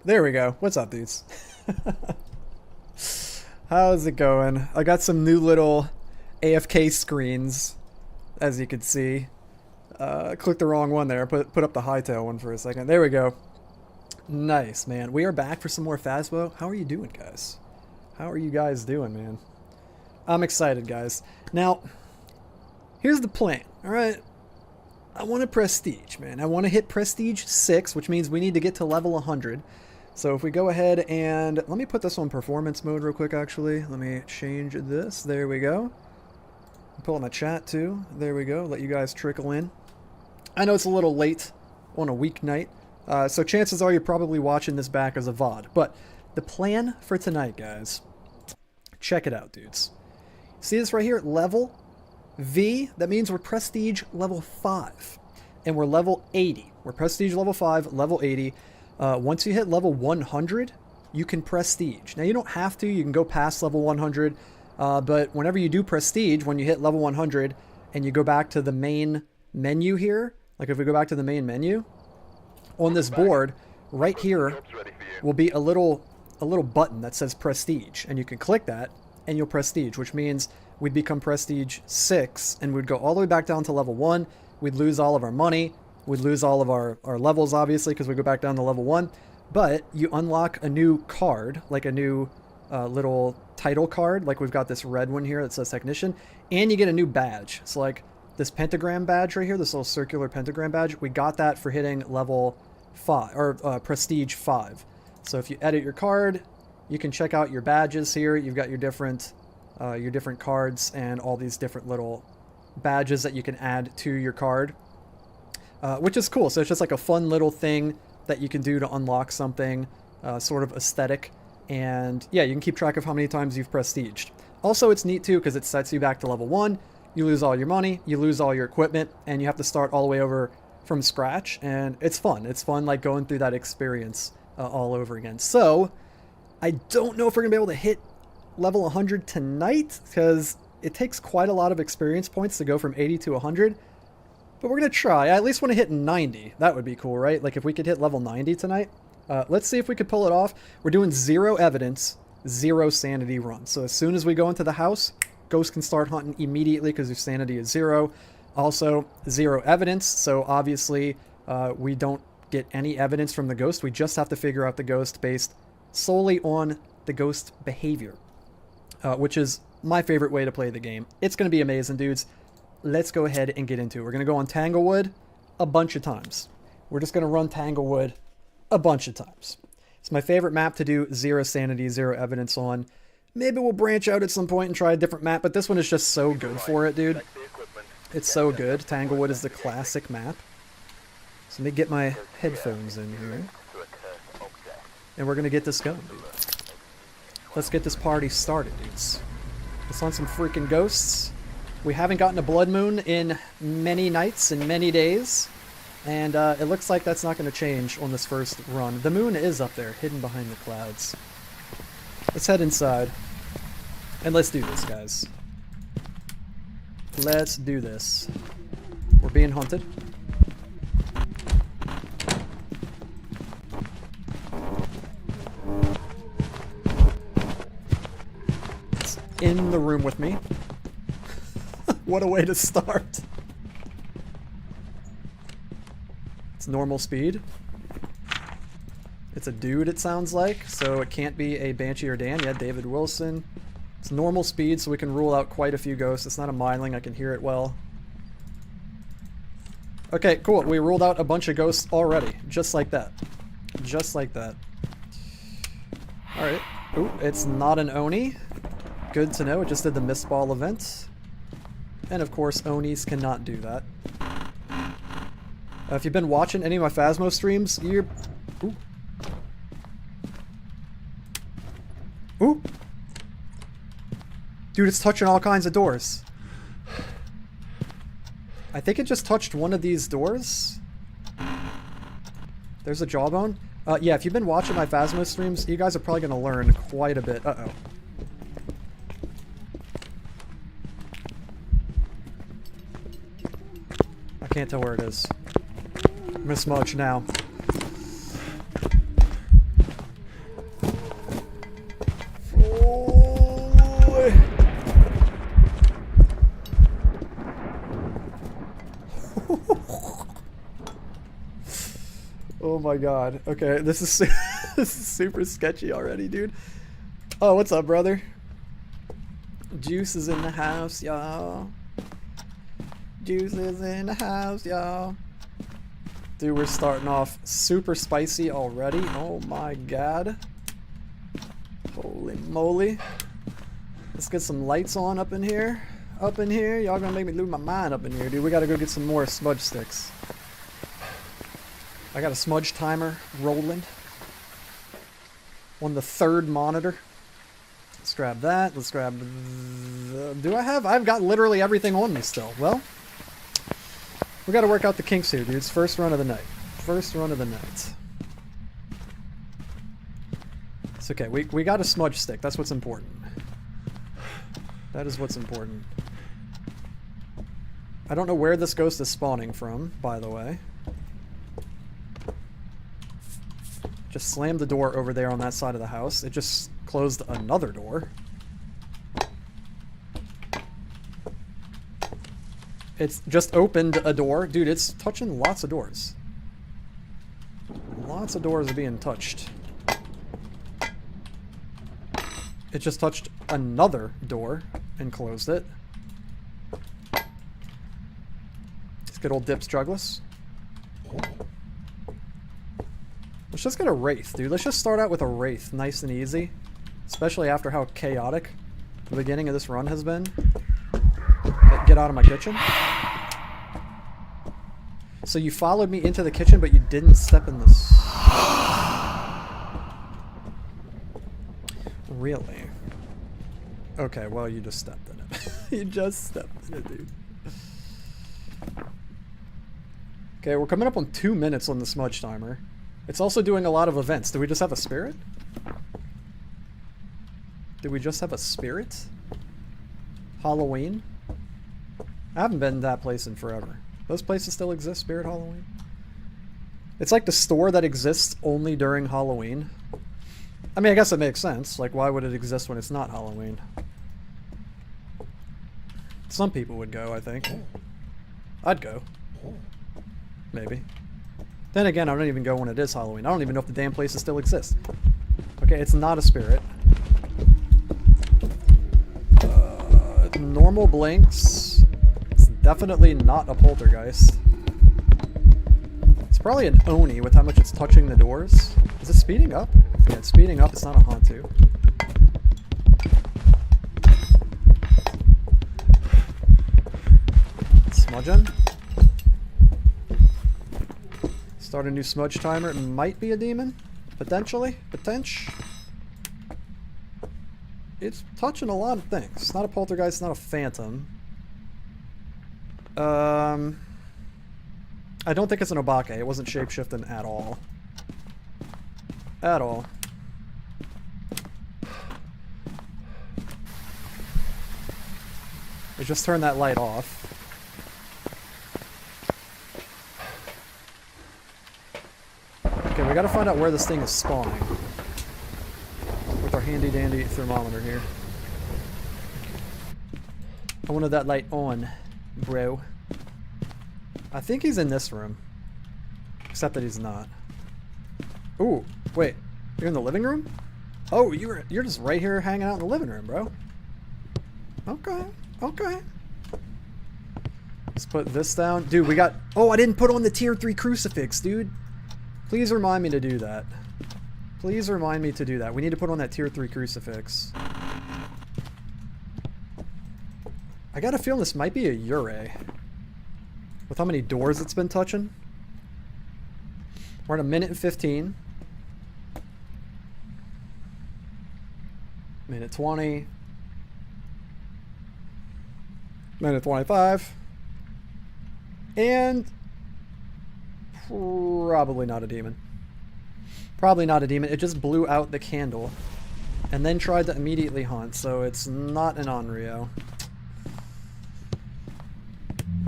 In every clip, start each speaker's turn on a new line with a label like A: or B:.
A: There we go. What's up, dudes? How's it going? I got some new little AFK screens, as you can see. Clicked the wrong one there. Put up the hightail one for a second. There we go. Nice, man. We are back for some more Phasmo. How are you doing, guys? How are you guys doing, man? I'm excited, guys. Now, here's the plan, alright? I want to prestige, man. I want to hit prestige 6, which means we need to get to level 100. So if we go ahead and... Let me put this on performance mode real quick, actually. Let me change this. There we go. Pull in the chat, too. There we go. Let you guys trickle in. I know it's a little late on a weeknight, so chances are you're probably watching this back as a VOD. But the plan for tonight, guys, check it out, dudes. See this right here? Level V, that means we're prestige level 5. And we're level 80. We're prestige level 5, level 80. Once you hit level 100, you can prestige. Now, you don't have to. You can go past level 100. But whenever you do prestige, when you hit level 100 and you go back to the main menu here, like if we go back to the main menu, on this board, right here will be a little button that says prestige. And you can click that and you'll prestige, which means we'd become prestige 6 and we'd go all the way back down to level 1. We'd lose all of our money. We'd lose all of our levels, obviously, because we go back down to level 1. But you unlock a new card, like a new little title card. Like we've got this red one here that says Technician. And you get a new badge. So like this pentagram badge right here, this little circular pentagram badge, we got that for hitting level 5, or prestige 5. So if you edit your card, you can check out your badges here. You've got your different cards and all these different little badges that you can add to your card. Which is cool. So it's just like a fun little thing that you can do to unlock something sort of aesthetic. And yeah, you can keep track of how many times you've prestiged. Also, it's neat too because it sets you back to level 1. You lose all your money, you lose all your equipment, and you have to start all the way over from scratch. And it's fun. It's fun like going through that experience all over again. So I don't know if we're going to be able to hit level 100 tonight because it takes quite a lot of experience points to go from 80 to 100. But we're going to try. I at least want to hit 90. That would be cool, right? Like if we could hit level 90 tonight. Let's see if we could pull it off. We're doing 0 evidence, 0 sanity runs. So as soon as we go into the house, Ghost can start hunting immediately because your sanity is 0. Also, 0 evidence. So obviously, we don't get any evidence from the ghost. We just have to figure out the ghost based solely on the ghost behavior, which is my favorite way to play the game. It's going to be amazing, dudes. Let's go ahead and get into it. We're going to go on Tanglewood a bunch of times. We're just going to run Tanglewood a bunch of times. It's my favorite map to do 0 sanity, 0 evidence on. Maybe we'll branch out at some point and try a different map, but this one is just so good for it, dude. It's so good. Tanglewood is the classic map. So let me get my headphones in here. And we're going to get this going, dude. Let's get this party started, dudes. Let's hunt some freaking ghosts. We haven't gotten a blood moon in many nights and many days. And it looks like that's not going to change on this first run. The moon is up there, hidden behind the clouds. Let's head inside. And let's do this, guys. Let's do this. We're being hunted. It's in the room with me. What a way to start. It's normal speed. It's a dude, it sounds like, so it can't be a Banshee or Dan. Yeah, David Wilson. It's normal speed, so we can rule out quite a few ghosts. It's not a Myling, I can hear it well. Okay, cool. We ruled out a bunch of ghosts already. Just like that. Just like that. Alright. Ooh, it's not an Oni. Good to know. It just did the Mist Ball event. And of course, Onis cannot do that. If you've been watching any of my Phasmo streams, you're... Ooh. Ooh! Dude, it's touching all kinds of doors. I think it just touched one of these doors. There's a jawbone. Yeah, if you've been watching my Phasmo streams, you guys are probably going to learn quite a bit. Uh-oh. I can't tell where it is. I'm gonna smudge now. Oh my god. Okay, this is this is super sketchy already, dude. Oh, what's up, brother? Juice is in the house, y'all. Juice is in the house, y'all. Dude, we're starting off super spicy already. Oh my god. Holy moly. Let's get some lights on up in here. Up in here. Y'all gonna make me lose my mind up in here, dude. We gotta go get some more smudge sticks. I got a smudge timer rolling on the 3rd monitor. Let's grab that. Let's grab the... Do I have... I've got literally everything on me still. Well, we gotta work out the kinks here, dudes. First run of the night. First run of the night. It's okay. We got a smudge stick. That's what's important. That is what's important. I don't know where this ghost is spawning from, by the way. Just slammed the door over there on that side of the house. It just closed another door. It's just opened a door. Dude, it's touching lots of doors. Lots of doors are being touched. It just touched another door and closed it. It's good old Dips Drugless. Let's just get a Wraith, dude. Let's just start out with a Wraith, nice and easy. Especially after how chaotic the beginning of this run has been. Get out of my kitchen. So you followed me into the kitchen, but you didn't step in this. Really? Okay, well, you just stepped in it. You just stepped in it, dude. Okay, we're coming up on 2 minutes on the smudge timer. It's also doing a lot of events. Do we just have a spirit? Did we just have a spirit? Halloween? I haven't been to that place in forever. Those places still exist, Spirit Halloween? It's like the store that exists only during Halloween. I mean, I guess it makes sense. Like, why would it exist when it's not Halloween? Some people would go, I think. I'd go. Maybe. Then again, I don't even go when it is Halloween. I don't even know if the damn places still exist. Okay, it's not a spirit. Normal blinks. It's definitely not a poltergeist. It's probably an Oni with how much it's touching the doors. Is it speeding up? Yeah, it's speeding up. It's not a Hantu. Smudging. Start a new smudge timer. It might be a demon. Potentially. It's touching a lot of things. It's not a poltergeist. It's not a phantom. I don't think it's an Obake. It wasn't shapeshifting at all. At all. It just turned that light off. Okay, we gotta find out where this thing is spawning. With our handy dandy thermometer here. I wanted that light on, bro. I think he's in this room. Except that he's not. Ooh, wait. You're in the living room? Oh, you're just right here hanging out in the living room, bro. Okay, okay. Let's put this down. Dude, we got... Oh, I didn't put on the tier 3 crucifix, dude. Please remind me to do that. Please remind me to do that. We need to put on that tier 3 crucifix. I got a feeling this might be a Ure. With how many doors it's been touching. We're at 1:15. Minute 20. Minute 25. And... probably not a demon. Probably not a demon. It just blew out the candle. And then tried to immediately hunt, so it's not an Onryo.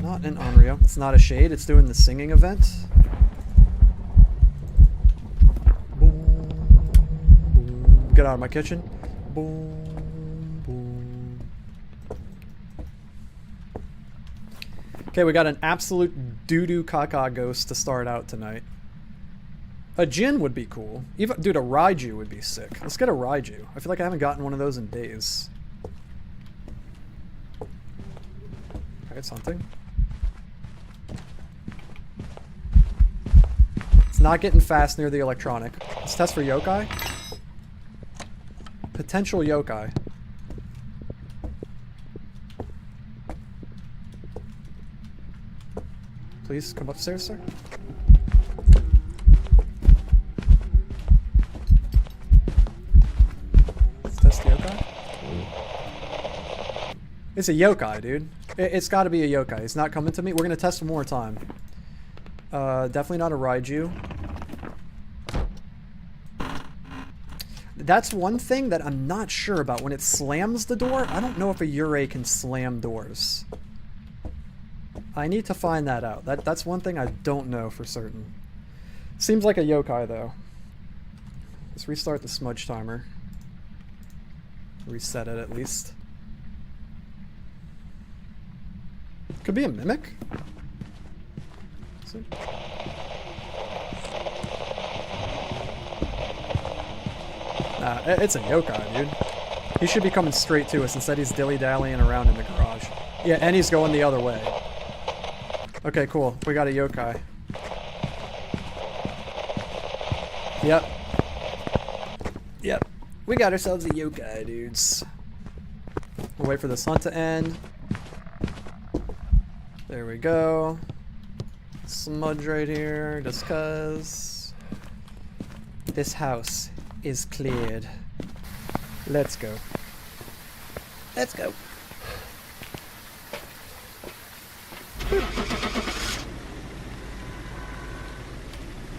A: Not an Onryo. It's not a shade. It's doing the singing event. Boom, boom. Get out of my kitchen. Boom, boom. Okay, we got an absolute doo-doo caca ghost to start out tonight. A Jinn would be cool. Even, dude, a Raiju would be sick. Let's get a Raiju. I feel like I haven't gotten one of those in days. Okay, it's hunting. It's not getting fast near the electronic. Let's test for yokai. Potential yokai. Please come upstairs, sir. Let's test the yokai. It's a yokai, dude. It's got to be a yokai. It's not coming to me. We're gonna test one more time. Definitely not a Raiju. That's one thing that I'm not sure about. When it slams the door, I don't know if a Yurei can slam doors. I need to find that out. That's one thing I don't know for certain. Seems like a yokai, though. Let's restart the smudge timer. Reset it, at least. Could be a mimic? Is it? Nah, it's a yokai, dude. He should be coming straight to us. Instead, he's dilly-dallying around in the garage. Yeah, and he's going the other way. Okay, cool. We got a yokai. Yep. Yep. We got ourselves a yokai, dudes. We'll wait for this hunt to end. There we go. Smudge right here, just cuz. This house is cleared. Let's go. Let's go.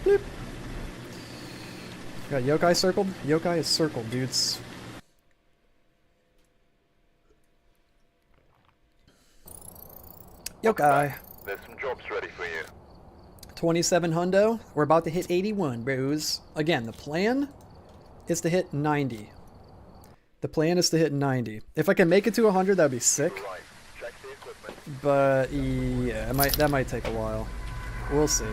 A: Bloop. Got yokai circled? Yokai is circled, dudes. Yokai.
B: There's some jobs ready for you.
A: 27 hundo. We're about to hit 81, bros. Again, the plan is to hit 90. The plan is to hit 90. If I can make it to 100, that'd be sick.
B: Right. Check the equipment.
A: But yeah, that might take a while. We'll see.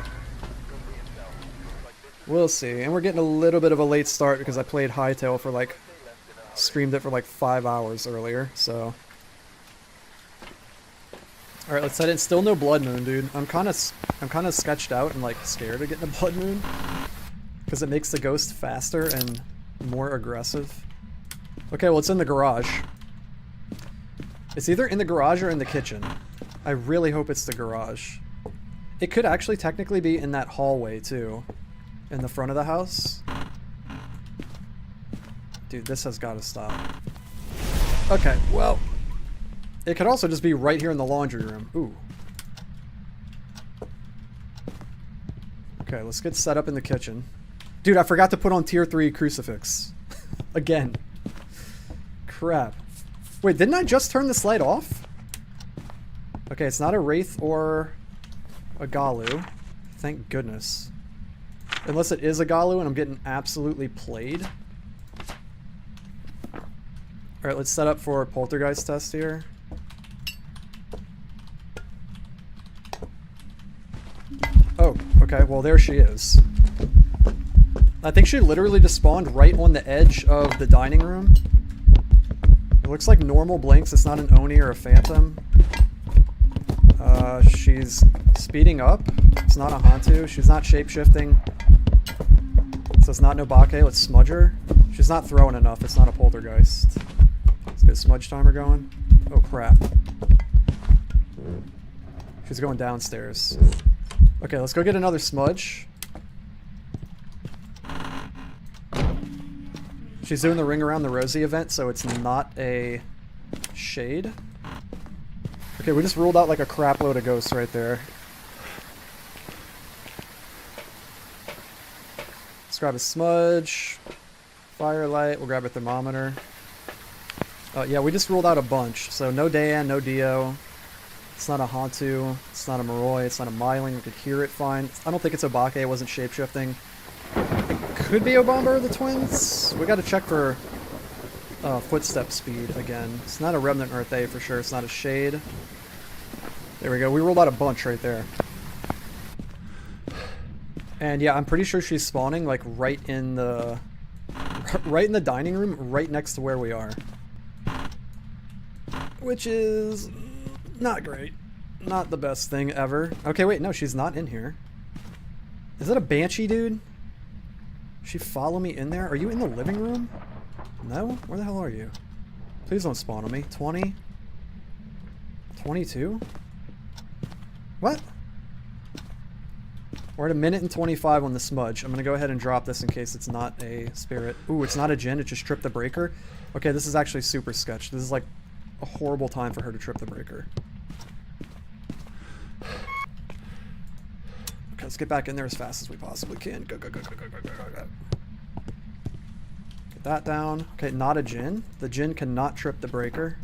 A: We'll see. And we're getting a little bit of a late start because I played Hightail for like, streamed it for like 5 hours earlier, so. All right, let's set in. Still no blood moon, dude. I'm kind of sketched out and like scared of getting a blood moon because it makes the ghost faster and more aggressive. Okay, well, it's in the garage. It's either in the garage or in the kitchen. I really hope it's the garage. It could actually technically be in that hallway too, in the front of the house. Dude, this has got to stop. Okay, well. It could also just be right here in the laundry room. Ooh. Okay, let's get set up in the kitchen. Dude, I forgot to put on tier 3 crucifix. Again. Crap. Wait, didn't I just turn this light off? Okay, it's not a Wraith or a Galu. Thank goodness. Unless it is a Galu and I'm getting absolutely played. Alright, let's set up for a poltergeist test here. Oh, okay, well there she is. I think she literally just spawned right on the edge of the dining room. It looks like normal blinks, it's not an Oni or a Phantom. She's speeding up. It's not a Hantu. She's not shape-shifting. So it's not Nobake. Let's smudge her. She's not throwing enough. It's not a poltergeist. Let's get a smudge timer going. Oh crap. She's going downstairs. Okay, let's go get another smudge. She's doing the Ring Around the Rosie event, so it's not a shade. Okay, we just ruled out like a crap load of ghosts right there. Let's grab a smudge. Firelight, we'll grab a thermometer. Yeah, we just ruled out a bunch. So no Dayan, no Dio. It's not a Hantu. It's not a Moroi. It's not a Myling. We could hear it fine. I don't think it's Obake. It wasn't shapeshifting. It could be Obamba or the twins. We gotta check for footstep speed again. It's not a Remnant Earth A for sure. It's not a shade. There we go. We rolled out a bunch right there. And yeah, I'm pretty sure she's spawning like right in the dining room, right next to where we are. Which is not great. Not the best thing ever. Okay, wait, no, she's not in here. Is that a banshee, dude? She follow me in there? Are you in the living room? No? Where the hell are you? Please don't spawn on me. 20? 22? What? We're at a minute and 25 on the smudge. I'm gonna go ahead and drop this in case it's not a spirit. Ooh, it's not a djinn, it just tripped the breaker. Okay, this is actually super sketch. This is like a horrible time for her to trip the breaker. Okay, let's get back in there as fast as we possibly can. Go, go, go, go, go, go, go, go. Get that down. Okay, not a djinn. The djinn cannot trip the breaker.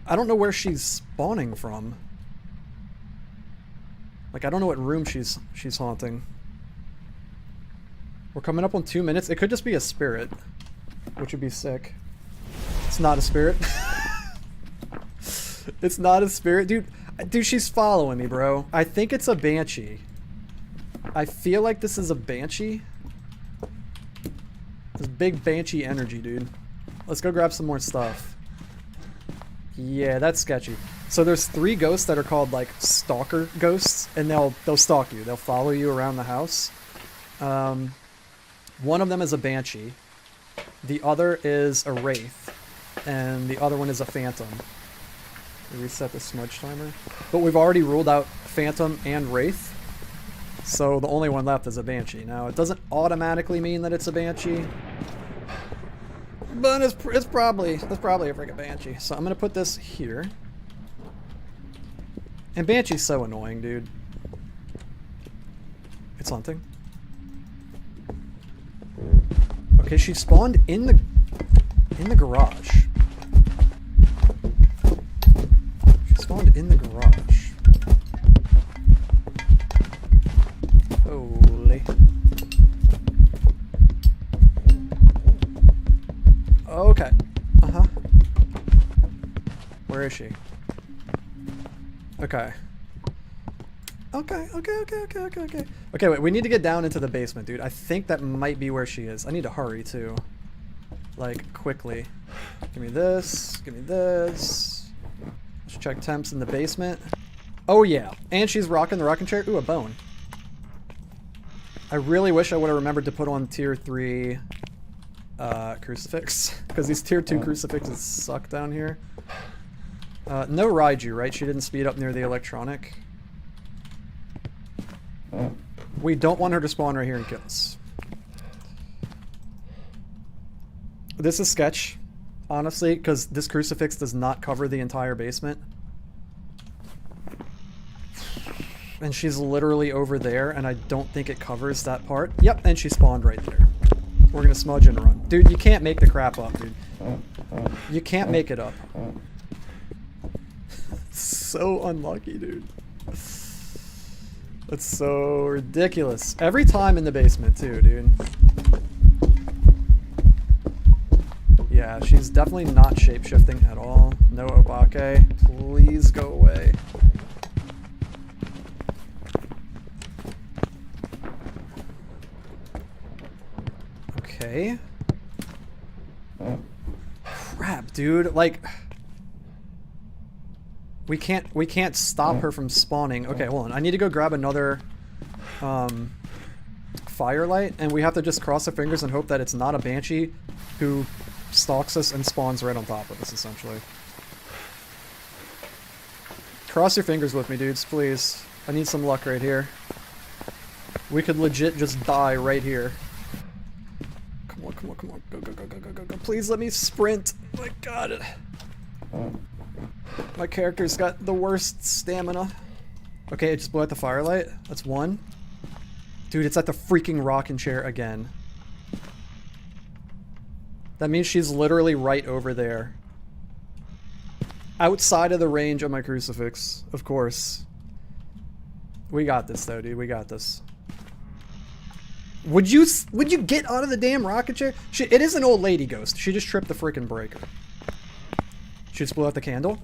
A: I don't know where she's spawning from. Like, I don't know what room she's haunting. We're coming up on 2 minutes. It could just be a spirit, which would be sick. It's not a spirit. It's not a spirit. Dude, she's following me, bro. I think it's a banshee. I feel like this is a banshee. This big banshee energy, dude. Let's go grab some more stuff. Yeah, that's sketchy. So there's 3 ghosts that are called like stalker ghosts, and they'll stalk you. They'll follow you around the house. One of them is a banshee. The other is a wraith, and the other one is a phantom. Reset the smudge timer. But we've already ruled out phantom and wraith, so the only one left is a banshee. Now it doesn't automatically mean that it's a banshee, but it's probably a freaking banshee. So I'm gonna put this here. And banshee's so annoying, dude. It's hunting. Okay, she spawned in the garage. She spawned in the garage. Holy. Okay. Uh-huh. Where is she? Okay. Okay. Okay, wait, we need to get down into the basement, dude. I think that might be where she is. I need to hurry, too. Like, quickly. Give me this. Give me this. Let's check temps in the basement. Oh, yeah. And she's rocking the rocking chair. Ooh, a bone. I really wish I would have remembered to put on tier 3 crucifix. Because these tier 2 crucifixes suck down here. No Raiju, right? She didn't speed up near the electronic. We don't want her to spawn right here and kill us. This is sketch, honestly, because this crucifix does not cover the entire basement. And she's literally over there, and I don't think it covers that part. Yep, and she spawned right there. We're gonna smudge and run. Dude, you can't make the crap up, dude. You can't make it up. So unlucky, dude. That's so ridiculous. Every time in the basement, too, dude. Yeah, she's definitely not shape-shifting at all. No Obake. Please go away. Okay. Crap, dude. Like... We can't stop her from spawning. Okay, hold on. I need to go grab another firelight, and we have to just cross our fingers and hope that it's not a banshee who stalks us and spawns right on top of us, essentially. Cross your fingers with me, dudes, please. I need some luck right here. We could legit just die right here. Come on, come on, come on. Go, go, go, go, go, go, go. Please let me sprint. My God. My character's got the worst stamina. Okay, it just blew out the firelight. That's one. Dude, it's at the freaking rocking chair again. That means she's literally right over there. Outside of the range of my crucifix, of course. We got this though, dude. We got this. Would you get out of the damn rocket chair? It is an old lady ghost. She just tripped the freaking breaker. She just blew out the candle.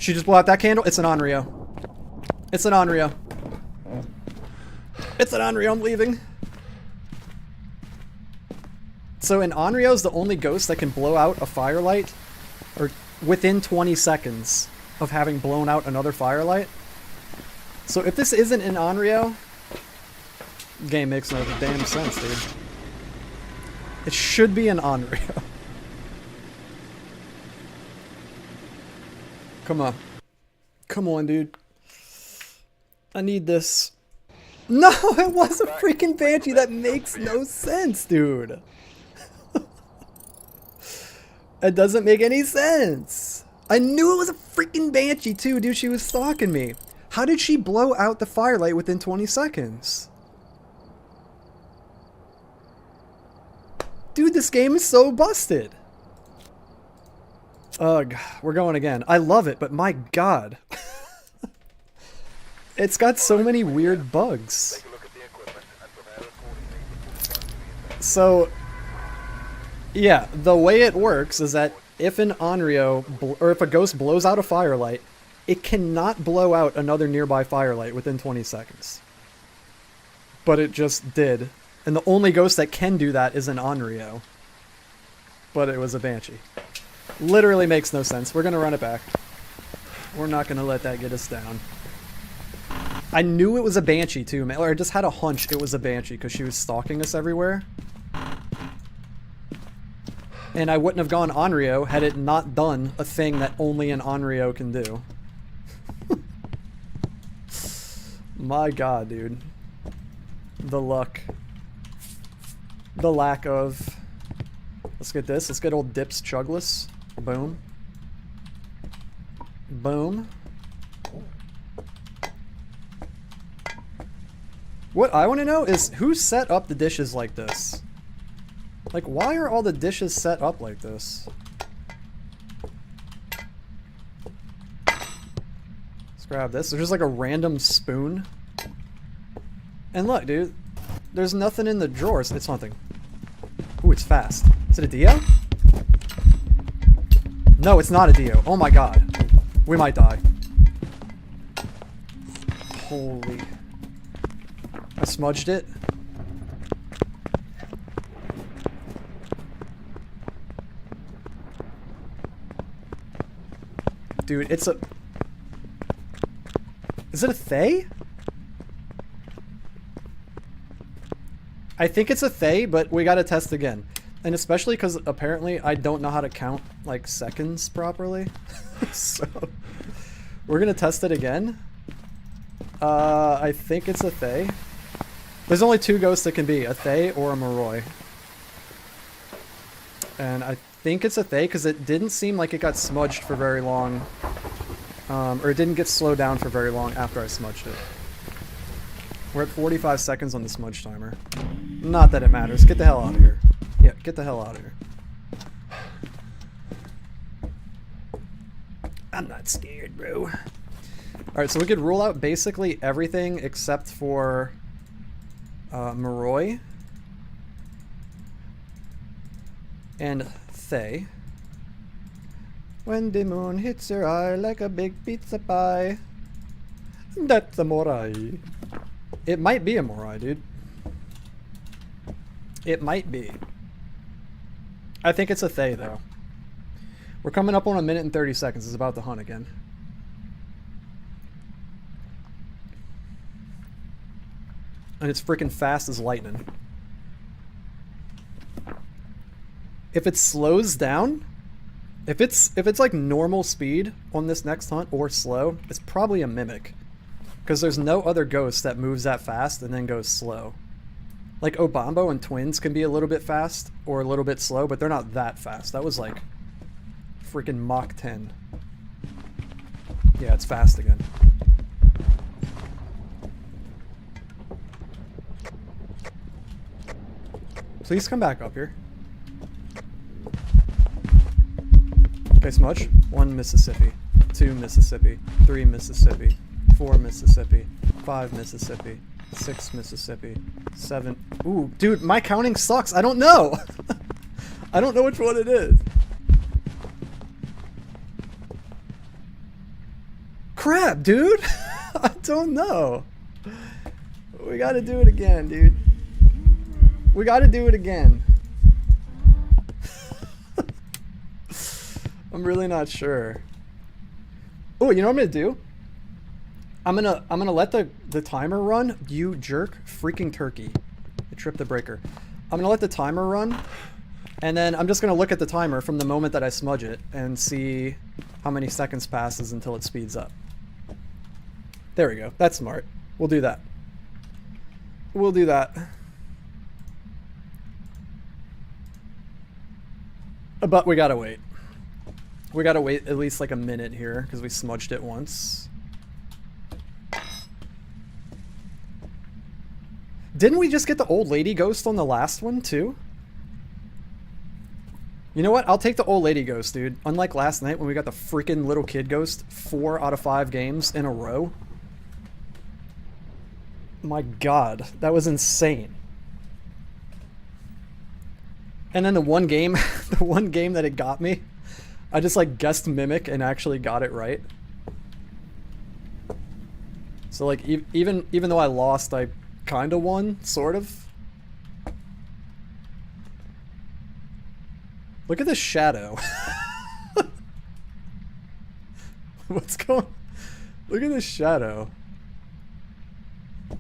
A: She just blew out that candle? It's an Onryo. It's an Onryo. It's an Onryo, I'm leaving. So an Onryo is the only ghost that can blow out a firelight or within 20 seconds of having blown out another firelight. So if this isn't an Onryo, game makes no damn sense, dude. It should be an Onryo. Come on. Come on, dude. I need this. No, it was a freaking Banshee. That makes no sense, dude. It doesn't make any sense. I knew it was a freaking Banshee too, dude. She was stalking me. How did she blow out the firelight within 20 seconds? Dude, this game is so busted. Ugh, we're going again. I love it, but my god. It's got so many weird bugs. So, yeah, the way it works is that if an Onryo, or if a ghost blows out a firelight, it cannot blow out another nearby firelight within 20 seconds. But it just did. And the only ghost that can do that is an Onryo. But it was a Banshee. Literally makes no sense. We're gonna run it back. We're not gonna let that get us down. I knew it was a Banshee too, man. Or I just had a hunch it was a Banshee because she was stalking us everywhere. And I wouldn't have gone Onryo had it not done a thing that only an Onryo can do. My god, dude. The luck. The lack of... Let's get this. Let's get old Dips Chugless. Boom. Boom. What I want to know is who set up the dishes like this? Like, why are all the dishes set up like this? Let's grab this. There's just like a random spoon. And look, dude. There's nothing in the drawers. It's hunting. Ooh, it's fast. Is it a Dio? No, it's not a Dio. Oh my god. We might die. Holy... I smudged it. Dude, it's a... Is it a Thay? I think it's a Thay, but we gotta test again. And especially because apparently I don't know how to count, like, seconds properly. So, we're gonna test it again. I think it's a Thay. There's only two ghosts that can be, a Thay or a Moroi. And I think it's a Thay because it didn't seem like it got smudged for very long. Or it didn't get slowed down for very long after I smudged it. We're at 45 seconds on the smudge timer. Not that it matters. Get the hell out of here. Yeah, get the hell out of here. I'm not scared, bro. Alright, so we could rule out basically everything except for... Moroi and Thay. When the moon hits your eye like a big pizza pie, that's a Moroi. It might be a Moroi, dude. It might be. I think it's a Thay, though. We're coming up on 1 minute and 30 seconds. It's about to hunt again. And it's freaking fast as lightning. If it slows down, if it's like normal speed on this next hunt or slow, it's probably a Mimic. Because there's no other ghost that moves that fast and then goes slow. Like Obambo and Twins can be a little bit fast or a little bit slow, but they're not that fast. That was like freaking Mach 10. Yeah, it's fast again. Please come back up here. Okay, smudge. 1 Mississippi. 2 Mississippi. 3 Mississippi. 4 Mississippi. 5 Mississippi. 6 Mississippi. 7. Ooh, dude, my counting sucks. I don't know. I don't know which one it is. Crap, dude. I don't know. We gotta do it again, dude. We gotta do it again. I'm really not sure. Oh, you know what I'm gonna do? I'm gonna let the timer run. You jerk, freaking turkey! I tripped the breaker. I'm gonna let the timer run, and then I'm just gonna look at the timer from the moment that I smudge it and see how many seconds passes until it speeds up. There we go. That's smart. We'll do that. We'll do that. But we gotta wait. We gotta wait at least like a minute here because we smudged it once. Didn't we just get the old lady ghost on the last one too? You know what? I'll take the old lady ghost, dude. Unlike last night when we got the freaking little kid ghost 4 out of 5 games in a row. My god, that was insane. And then the one game, the one game that it got me, I just like guessed mimic and actually got it right. So like even though I lost, I kind of won, sort of. Look at this shadow. What's going? Look at this shadow.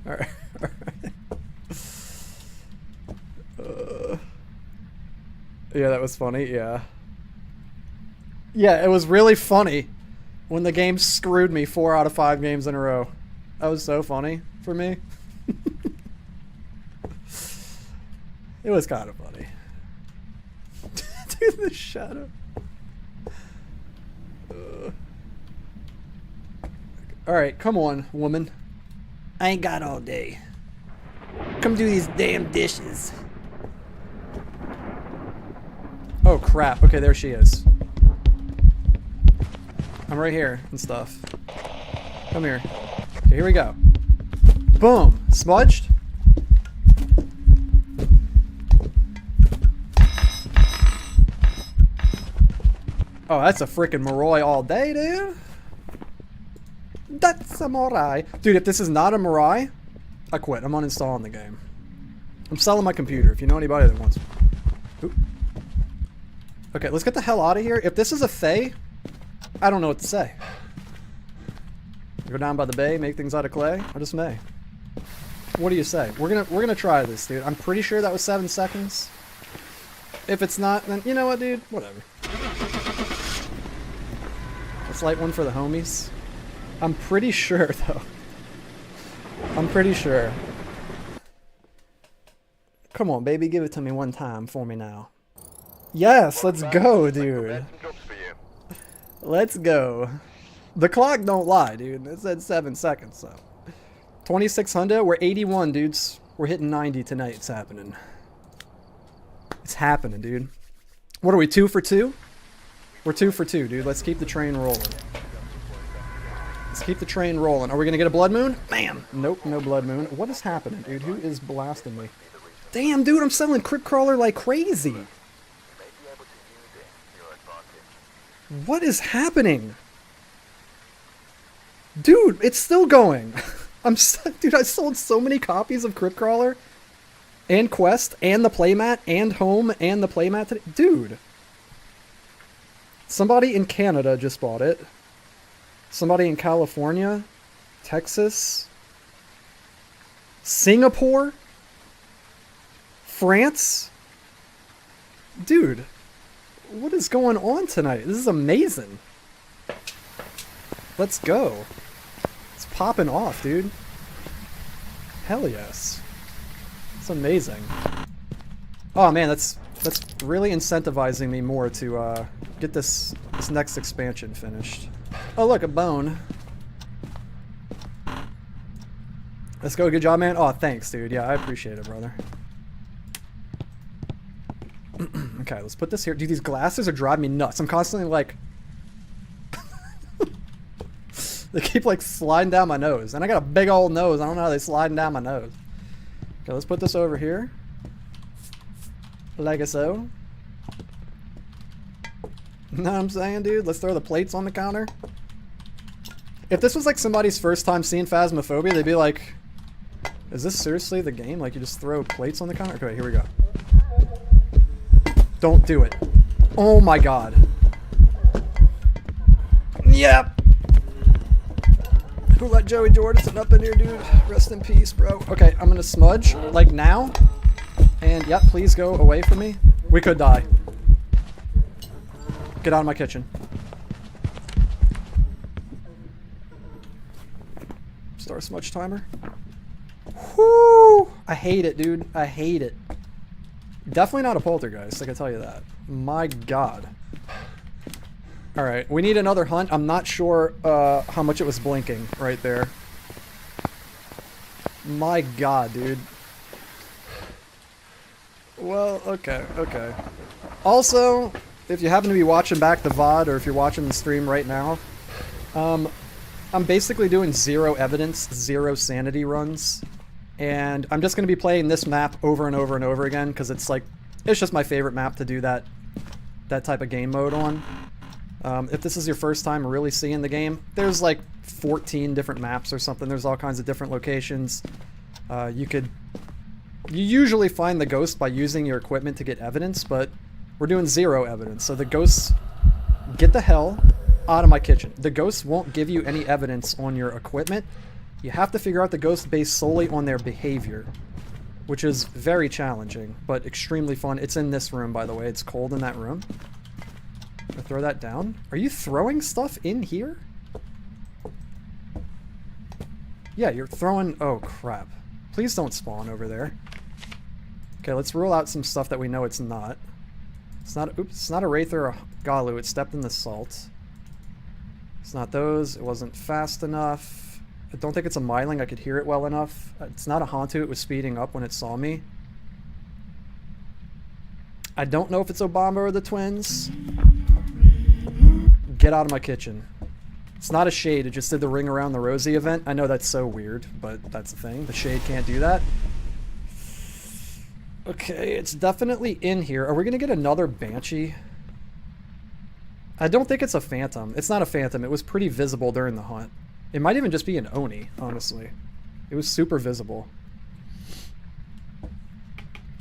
A: All right. All right. Yeah, that was funny. Yeah. Yeah, it was really funny when the game screwed me 4 out of 5 games in a row. That was so funny for me. It was kind of funny. Dude, the shadow. Alright, come on, woman. I ain't got all day. Come do these damn dishes. Oh crap, okay, there she is. I'm right here and stuff. Come here. Okay, here we go. Boom! Smudged? Oh, that's a freaking Moroi all day, dude. That's a Moroi. Dude, if this is not a Moroi, I quit. I'm uninstalling the game. I'm selling my computer if you know anybody that wants. Oop. Okay, let's get the hell out of here. If this is a Fae, I don't know what to say. Go down by the bay, make things out of clay. I just may. What do you say? We're gonna try this, dude. I'm pretty sure that was 7 seconds. If it's not, then you know what, dude? Whatever. Let's light one for the homies. I'm pretty sure, though. I'm pretty sure. Come on, baby, give it to me one time for me now. Yes, let's go, dude. Let's go. The clock don't lie, dude. It said 7 seconds, so. 2600, we're 81, dudes. We're hitting 90 tonight. It's happening. It's happening, dude. What are we, 2 for 2? We're 2 for 2, dude. Let's keep the train rolling. Let's keep the train rolling. Are we gonna get a blood moon? Bam! Nope, no blood moon. What is happening, dude? Who is blasting me? Damn, dude, I'm selling Crypt Crawler like crazy. What is happening? Dude, it's still going. Dude, I sold so many copies of Crypt Crawler and Quest and the playmat and Home and the playmat today. Dude. Somebody in Canada just bought it. Somebody in California, Texas, Singapore, France. Dude, what is going on tonight? This is amazing. Let's go. It's popping off, dude. Hell yes. It's amazing. Oh man, that's really incentivizing me more to get this next expansion finished. Oh look, a bone. Let's go, good job, man. Oh, thanks, dude. Yeah, I appreciate it, brother. Okay, let's put this here. Dude, these glasses are driving me nuts. I'm constantly like... They keep like sliding down my nose. And I got a big old nose. I don't know how they're sliding down my nose. Okay, let's put this over here. Like so. Know what I'm saying, dude? Let's throw the plates on the counter. If this was like somebody's first time seeing Phasmophobia, they'd be like, is this seriously the game? Like you just throw plates on the counter? Okay, here we go. Don't do it. Oh my god. Yep. Who let Joey Jordison up in here, dude? Rest in peace, bro. Okay, I'm gonna smudge, like now. And, yep, please go away from me. We could die. Get out of my kitchen. Start smudge timer. Whoo! I hate it, dude. I hate it. Definitely not a poltergeist, I can tell you that. My god. Alright, we need another hunt. I'm not sure how much it was blinking right there. My god, dude. Well, okay, okay. Also, if you happen to be watching back the VOD, or if you're watching the stream right now, I'm basically doing 0 evidence, 0 sanity runs. And I'm just going to be playing this map over and over and over again, because it's like, it's just my favorite map to do that type of game mode on. If this is your first time really seeing the game, there's like 14 different maps or something. There's all kinds of different locations. You usually find the ghost by using your equipment to get evidence, but we're doing 0 evidence. So the ghosts, get the hell out of my kitchen. The ghosts won't give you any evidence on your equipment. You have to figure out the ghost based solely on their behavior, which is very challenging, but extremely fun. It's in this room, by the way. It's cold in that room. I throw that down. Are you throwing stuff in here? Yeah, you're throwing... Oh, crap. Please don't spawn over there. Okay, let's rule out some stuff that we know it's not. It's not... Oops, it's not a Wraith or a Galu. It stepped in the salt. It's not those. It wasn't fast enough. I don't think it's a Myling. I could hear it well enough. It's not a Hantu. It was speeding up when it saw me. I don't know if it's Obama or the twins. Get out of my kitchen. It's not a shade. It just did the ring around the Rosie event. I know that's so weird, but that's the thing. The shade can't do that. Okay, it's definitely in here. Are we going to get another Banshee? I don't think it's a Phantom. It's not a Phantom. It was pretty visible during the hunt. It might even just be an Oni, honestly. It was super visible.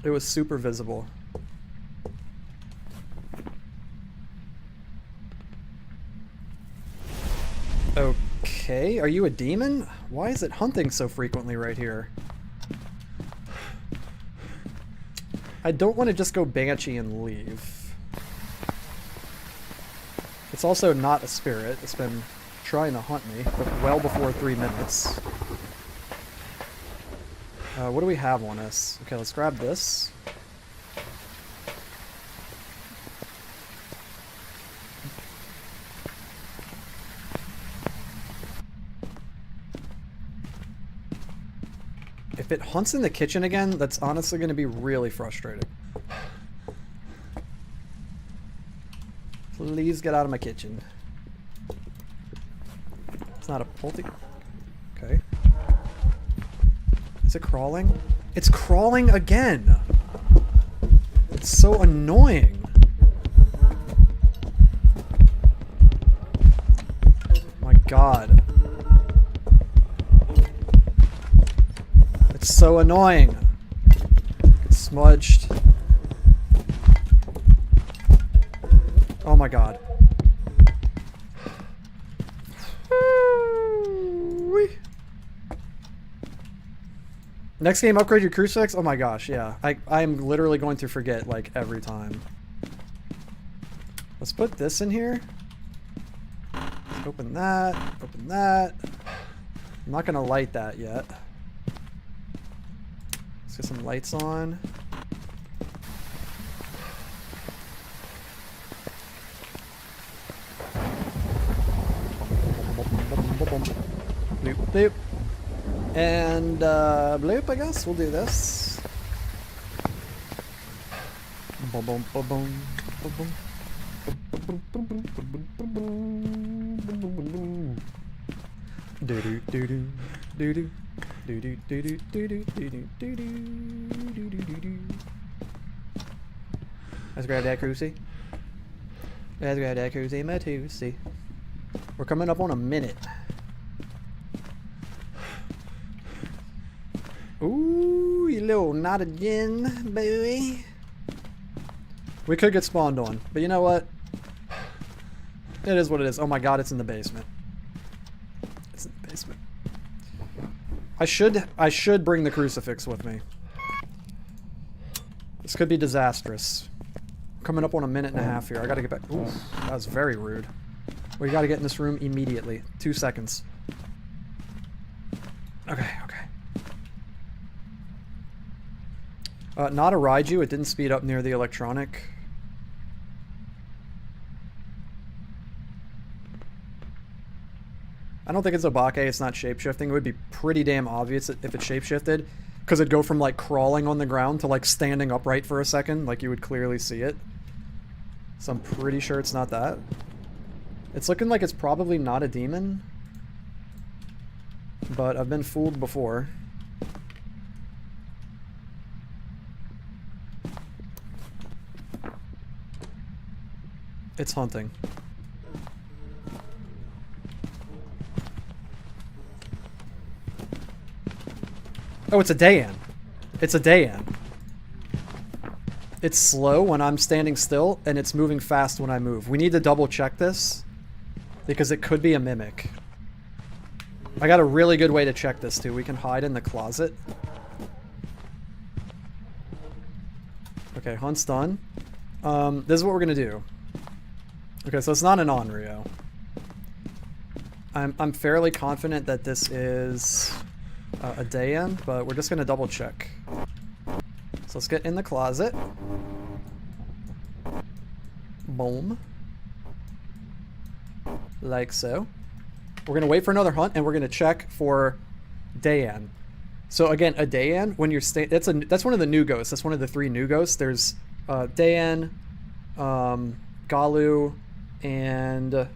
A: It was super visible. Okay, are you a demon? Why is it hunting so frequently right here? I don't want to just go Banshee and leave. It's also not a spirit. It's been trying to hunt me, but well before 3 minutes. What do we have on us? Okay, let's grab this. If it hunts in the kitchen again, that's honestly going to be really frustrating. Please get out of my kitchen. It's not a polty. Okay. Is it crawling? It's crawling again! It's so annoying. My god. It's so annoying. It's smudged. Oh my god. Next game, upgrade your crucifix? Oh my gosh, yeah. I'm literally going to forget, like, every time. Let's put this in here. Let's open that. Open that. I'm not going to light that yet. Let's get some lights on. Bloop, bloop. And, bloop, I guess. We'll do this. Boom, boom, boom, boom, boom. Do do do do do do do do do do do do do do do do. Let's grab that crucie. Let's grab that crucie, my Tuesday. We're coming up on a minute. Ooh, you little not again, baby. We could get spawned on, but you know what? It is what it is. Oh my god, it's in the basement. It's in the basement. I should bring the crucifix with me. This could be disastrous. Coming up on a minute and a half here. I gotta get back. Ooh, that was very rude. We gotta get in this room immediately. 2 seconds. Okay, okay. Not a Raiju. It didn't speed up near the electronic. I don't think it's Obake. It's not shapeshifting. It would be pretty damn obvious if it shapeshifted. Because it'd go from like crawling on the ground to like standing upright for a second. Like you would clearly see it. So I'm pretty sure it's not that. It's looking like it's probably not a demon. But I've been fooled before. It's hunting. Oh, it's a Dayan. It's a Dayan. It's slow when I'm standing still, and it's moving fast when I move. We need to double check this, because it could be a mimic. I got a really good way to check this, too. We can hide in the closet. Okay, hunt's done. This is what we're gonna do. Okay, so it's not an Onryo. I'm fairly confident that this is a Dayan, but we're just gonna double check. So let's get in the closet. Boom. Like so. We're gonna wait for another hunt, and we're gonna check for Dayan. So again, a Dayan, when you're that's one of the new ghosts. That's one of the 3 new ghosts. There's Dayan, Galu, and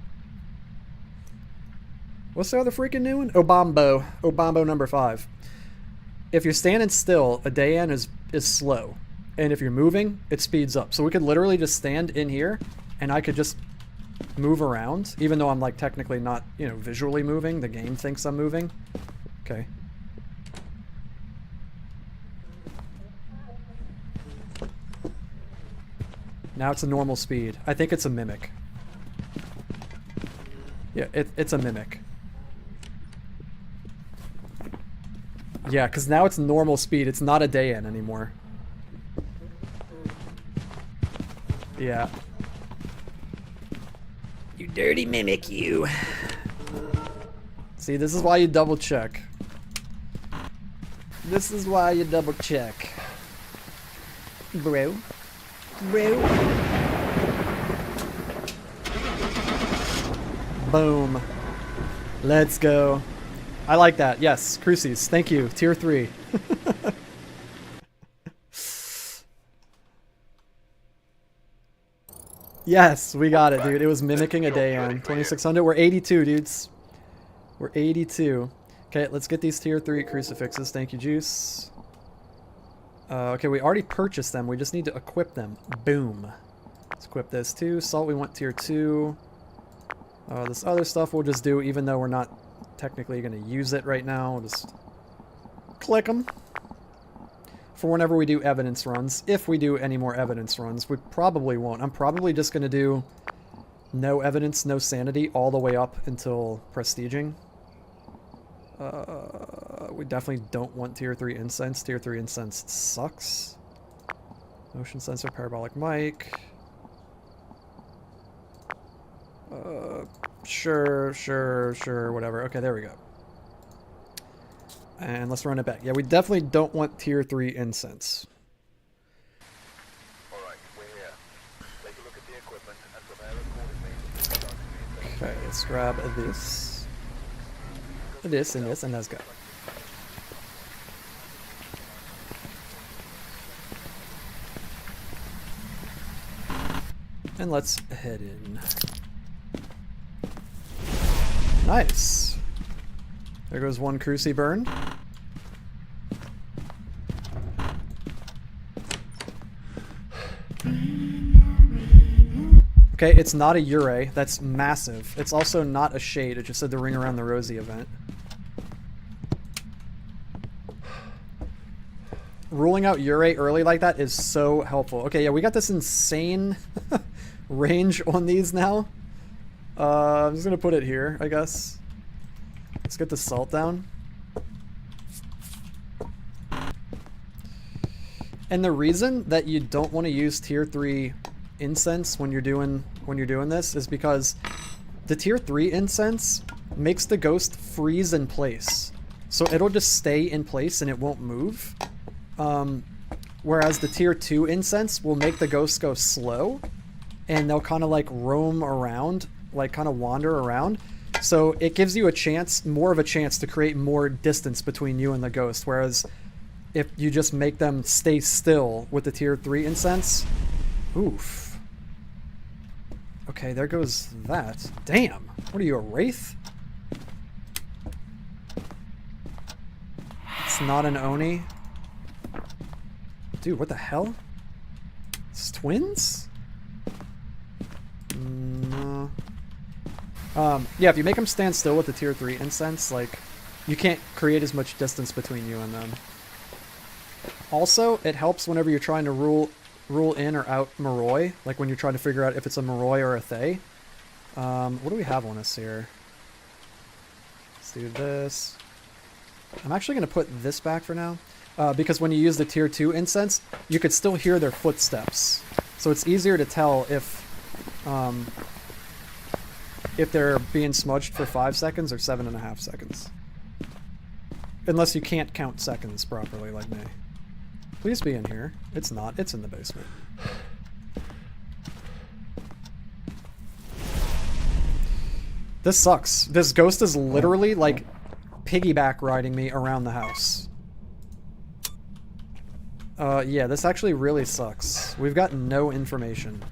A: what's the other freaking new one? Obambo. Obambo number 5. If you're standing still, a Dayan is slow. And if you're moving, it speeds up. So we could literally just stand in here, and I could just move around, even though I'm like technically not, you know, visually moving. The game thinks I'm moving. Okay. Now it's a normal speed. I think it's a mimic. Yeah, it's a mimic. Yeah, because now it's normal speed. It's not a Dayan anymore. Yeah. You dirty mimic, you. See, this is why you double check. This is why you double check. Bro. Bro. Boom. Let's go. I like that. Yes, Crucies. Thank you. Tier 3. Yes, we got it, dude. It was mimicking a Dayan. 2600. We're 82, dudes. We're 82. Okay, let's get these tier 3 crucifixes. Thank you, Juice. Okay, we already purchased them. We just need to equip them. Boom. Let's equip this too. Salt, we want tier 2. This other stuff we'll just do, even though we're not technically going to use it right now. We'll just click them. For whenever we do evidence runs. If we do any more evidence runs. We probably won't. I'm probably just going to do no evidence, no sanity all the way up until prestiging. We definitely don't want tier 3 incense. Tier 3 incense sucks. Motion sensor, parabolic mic. Sure, whatever. Okay, there we go. And let's run it back. Yeah, we definitely don't want tier 3 incense.
B: Alright, we're here. Take a look at the equipment and prepare accordingly.
A: Okay, let's grab this. This, and let's go. And let's head in. Nice. There goes one Cruci burn. Okay, it's not a Ure. That's massive. It's also not a Shade. It just said the Ring Around the Rosie event. ruling out Urate early like that is so helpful. Okay, yeah, we got this insane range on these now. I'm just gonna put it here, I guess. Let's get the salt down. And the reason that you don't want to use tier 3 incense when you're doing this is because the tier 3 incense makes the ghost freeze in place. So it'll just stay in place and it won't move. Whereas the tier 2 incense will make the ghosts go slow and they'll kind of like roam around, like kind of wander around. So it gives you a chance, more of a chance to create more distance between you and the ghost. Whereas if you just make them stay still with the tier 3 incense, oof. Okay, there goes that. Damn. What are you, a wraith? It's not an Oni. Dude, what the hell? It's twins? No. Yeah, if you make them stand still with the tier 3 incense, like, you can't create as much distance between you and them. Also, it helps whenever you're trying to rule in or out Moroi, like when you're trying to figure out if it's a Moroi or a Thay. What do we have on us here? Let's do this. I'm actually going to put this back for now, because when you use the tier 2 incense, you could still hear their footsteps. So it's easier to tell if they're being smudged for 5 seconds or 7.5 seconds. Unless you can't count seconds properly like me. Please be in here. It's not. It's in the basement. This sucks. This ghost is literally like piggyback riding me around the house. Yeah, this actually really sucks. We've got no information.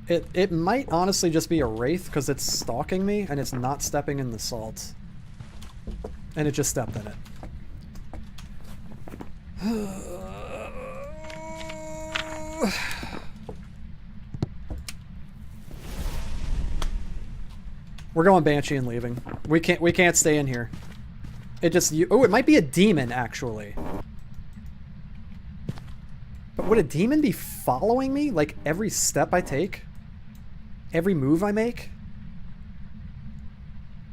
A: It might honestly just be a wraith because it's stalking me and it's not stepping in the salt. And it just stepped in it. We're going Banshee and leaving. We can't stay in here. Oh, it might be a demon actually. But would a demon be following me like every step I take? Every move I make?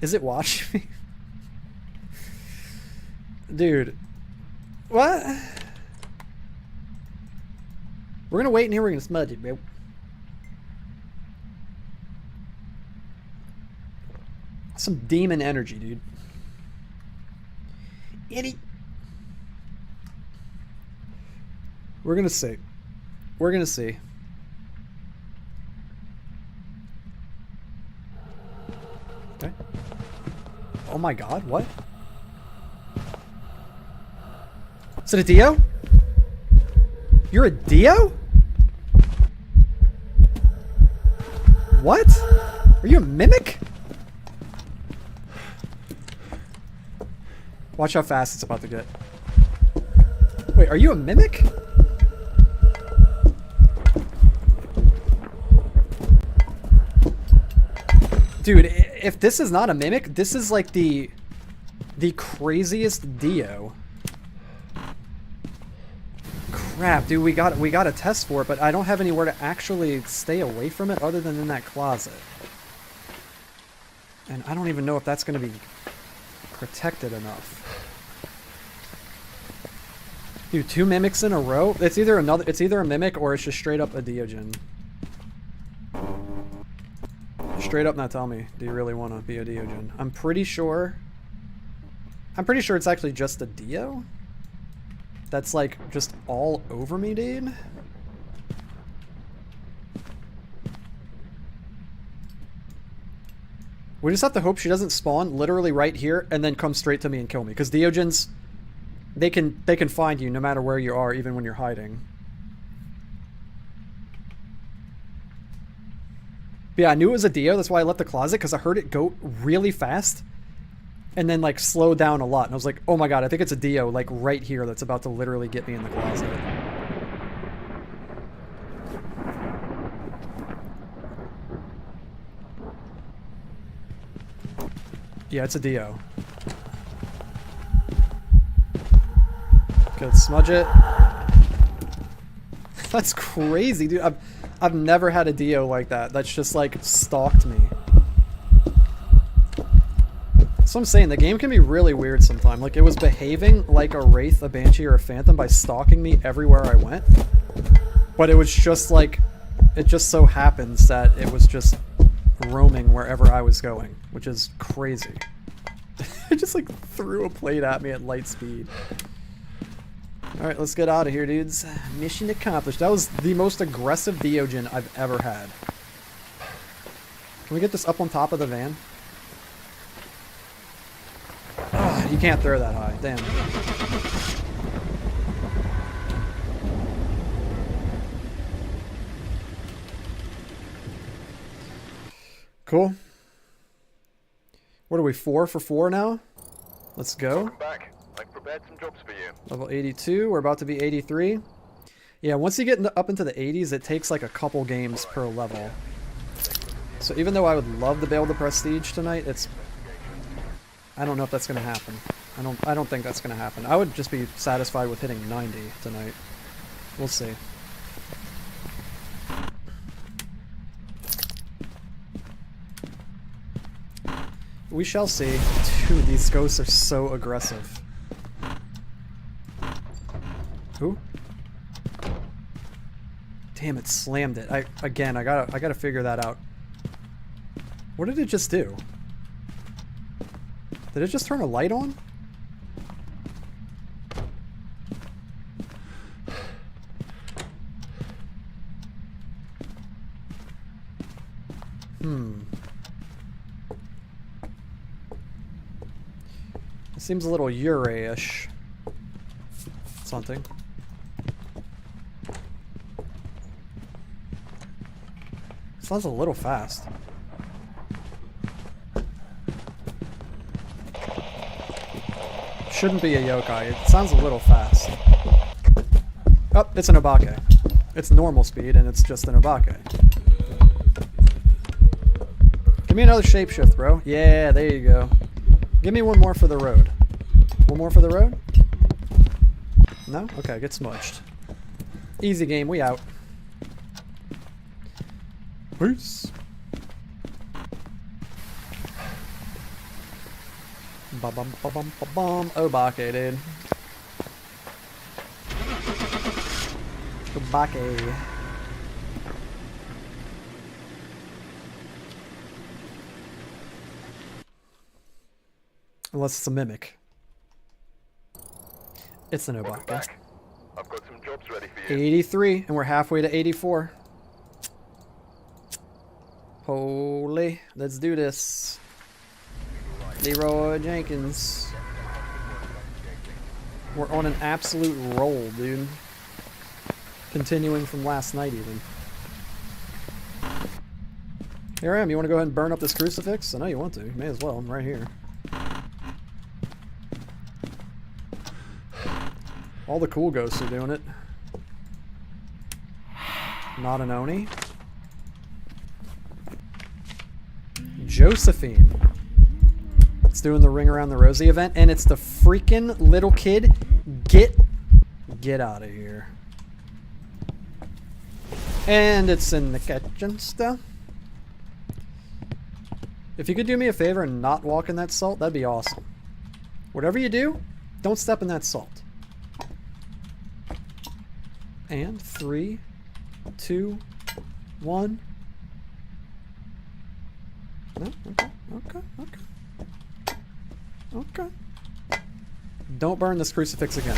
A: Is it watching me? Dude. What? We're gonna wait in here, we're gonna smudge it, bro. Some demon energy, dude. Itty. We're gonna see. We're gonna see. Okay. Oh my god, what? Is it a Dio? You're a Dio? What? Are you a mimic? Watch how fast it's about to get. Wait, are you a mimic? Dude, if this is not a mimic, this is like the craziest Dio. Crap, dude, we got a test for it, but I don't have anywhere to actually stay away from it other than in that closet. And I don't even know if that's going to be protected enough. Dude, 2 mimics in a row? It's either a mimic or it's just straight up a Deogen. Straight up now tell me, do you really want to be a Deogen? I'm pretty sure it's actually just a Dio. That's like just all over me, dude. We just have to hope she doesn't spawn literally right here and then come straight to me and kill me. Because Deogens, they can find you no matter where you are, even when you're hiding. But yeah, I knew it was a Dio. That's why I left the closet, because I heard it go really fast and then like slow down a lot. And I was like, oh my god, I think it's a Dio like right here that's about to literally get me in the closet. Yeah, it's a Dio. Okay, let's smudge it. That's crazy, dude. I've never had a Dio like that. That's just like stalked me. So I'm saying the game can be really weird sometimes. Like it was behaving like a Wraith, a Banshee, or a Phantom by stalking me everywhere I went. But it was just like, it just so happens that it was just roaming wherever I was going, which is crazy. It just like threw a plate at me at light speed. Alright, let's get out of here, dudes. Mission accomplished. That was the most aggressive Deogen I've ever had. Can we get this up on top of the van? Oh, you can't throw that high. Damn. Cool. What are we, 4 for 4 now? Let's go.
B: Welcome back. I've prepared some jobs for you.
A: Level 82. We're about to be 83. Yeah, once you get up into the 80s, it takes like a couple games per level. So even though I would love to be able to prestige tonight, I don't know if that's going to happen. I don't think that's going to happen. I would just be satisfied with hitting 90 tonight. We'll see. We shall see. Dude, these ghosts are so aggressive. Who? Damn, it slammed it. I gotta figure that out. What did it just do? Did it just turn a light on? It seems a little Yurei-ish. Something. Sounds a little fast. Shouldn't be a yokai. It sounds a little fast. Oh, it's an obake. It's normal speed, and it's just an obake. Give me another shapeshift, bro. Yeah, there you go. Give me one more for the road. One more for the road? No? Okay, get smudged. Easy game, we out. Peace. Ba-bum, ba-bum, ba-bum. Obake, dude. Obake. Unless it's a mimic. It's an
B: Welcome
A: obake.
B: back. I've got some jobs ready for you.
A: 83, and we're halfway to 84. Holy, let's do this. Leroy Jenkins. We're on an absolute roll, dude. Continuing from last night, even. Here I am. You want to go ahead and burn up this crucifix? I know you want to. You may as well. I'm right here. All the cool ghosts are doing it. Not an Oni. Josephine. It's doing the Ring Around the Rosie event, and it's the freaking little kid. Get out of here. And it's in the kitchen still. If you could do me a favor and not walk in that salt, that'd be awesome. Whatever you do, don't step in that salt. And 3, 2, 1. No? Okay. Don't burn this crucifix again.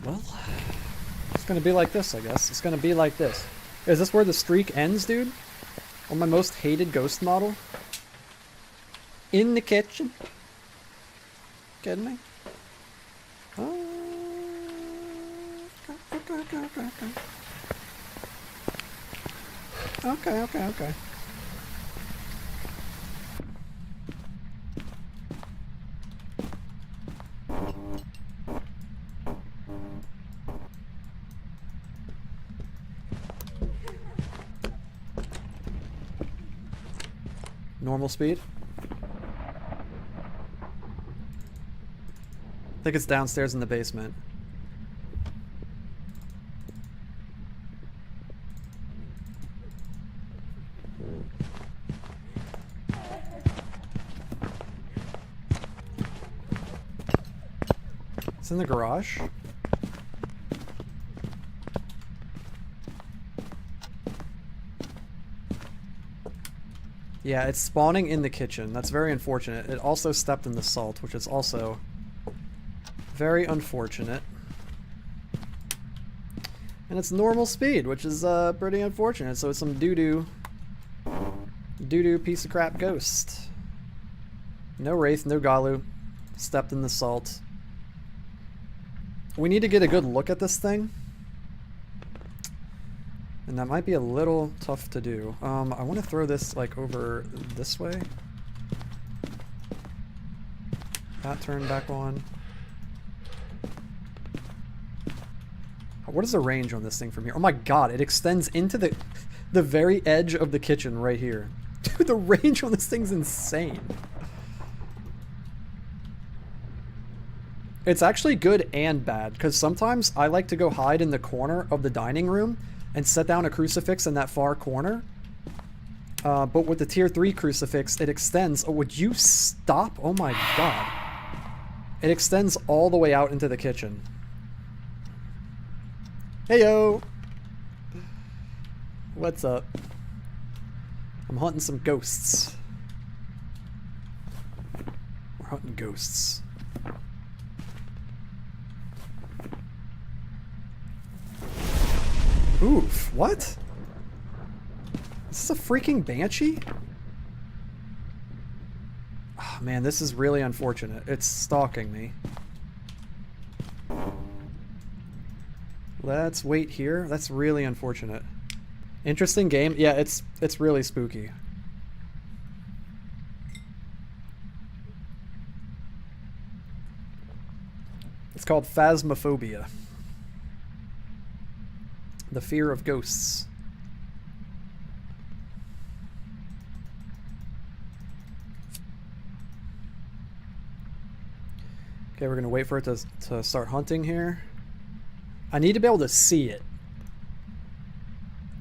A: Well, it's gonna be like this, I guess. It's gonna be like this. Is this where the streak ends, dude? On my most hated ghost model? In the kitchen? Kidding me? Okay. Normal speed. I think it's downstairs in the basement. It's in the garage. Yeah, it's spawning in the kitchen. That's very unfortunate. It also stepped in the salt, which is also very unfortunate. And it's normal speed, which is pretty unfortunate. So it's some doo-doo piece of crap ghost. No Wraith, no Galu. Stepped in the salt. We need to get a good look at this thing. And that might be a little tough to do. I want to throw this like over this way. That turn back on. What is the range on this thing from here? Oh my god, it extends into the very edge of the kitchen right here. Dude, the range on this thing's insane. It's actually good and bad, because sometimes I like to go hide in the corner of the dining room and set down a crucifix in that far corner. But with the tier 3 crucifix, it extends. Oh, would you stop? Oh my god. It extends all the way out into the kitchen. Heyo! What's up? I'm hunting some ghosts. We're hunting ghosts. Oof, what? Is this a freaking banshee? Oh man, this is really unfortunate. It's stalking me. Let's wait here. That's really unfortunate. Interesting game. Yeah, it's really spooky. It's called Phasmophobia. The fear of ghosts. Okay, we're gonna wait for it to start hunting here. I need to be able to see it.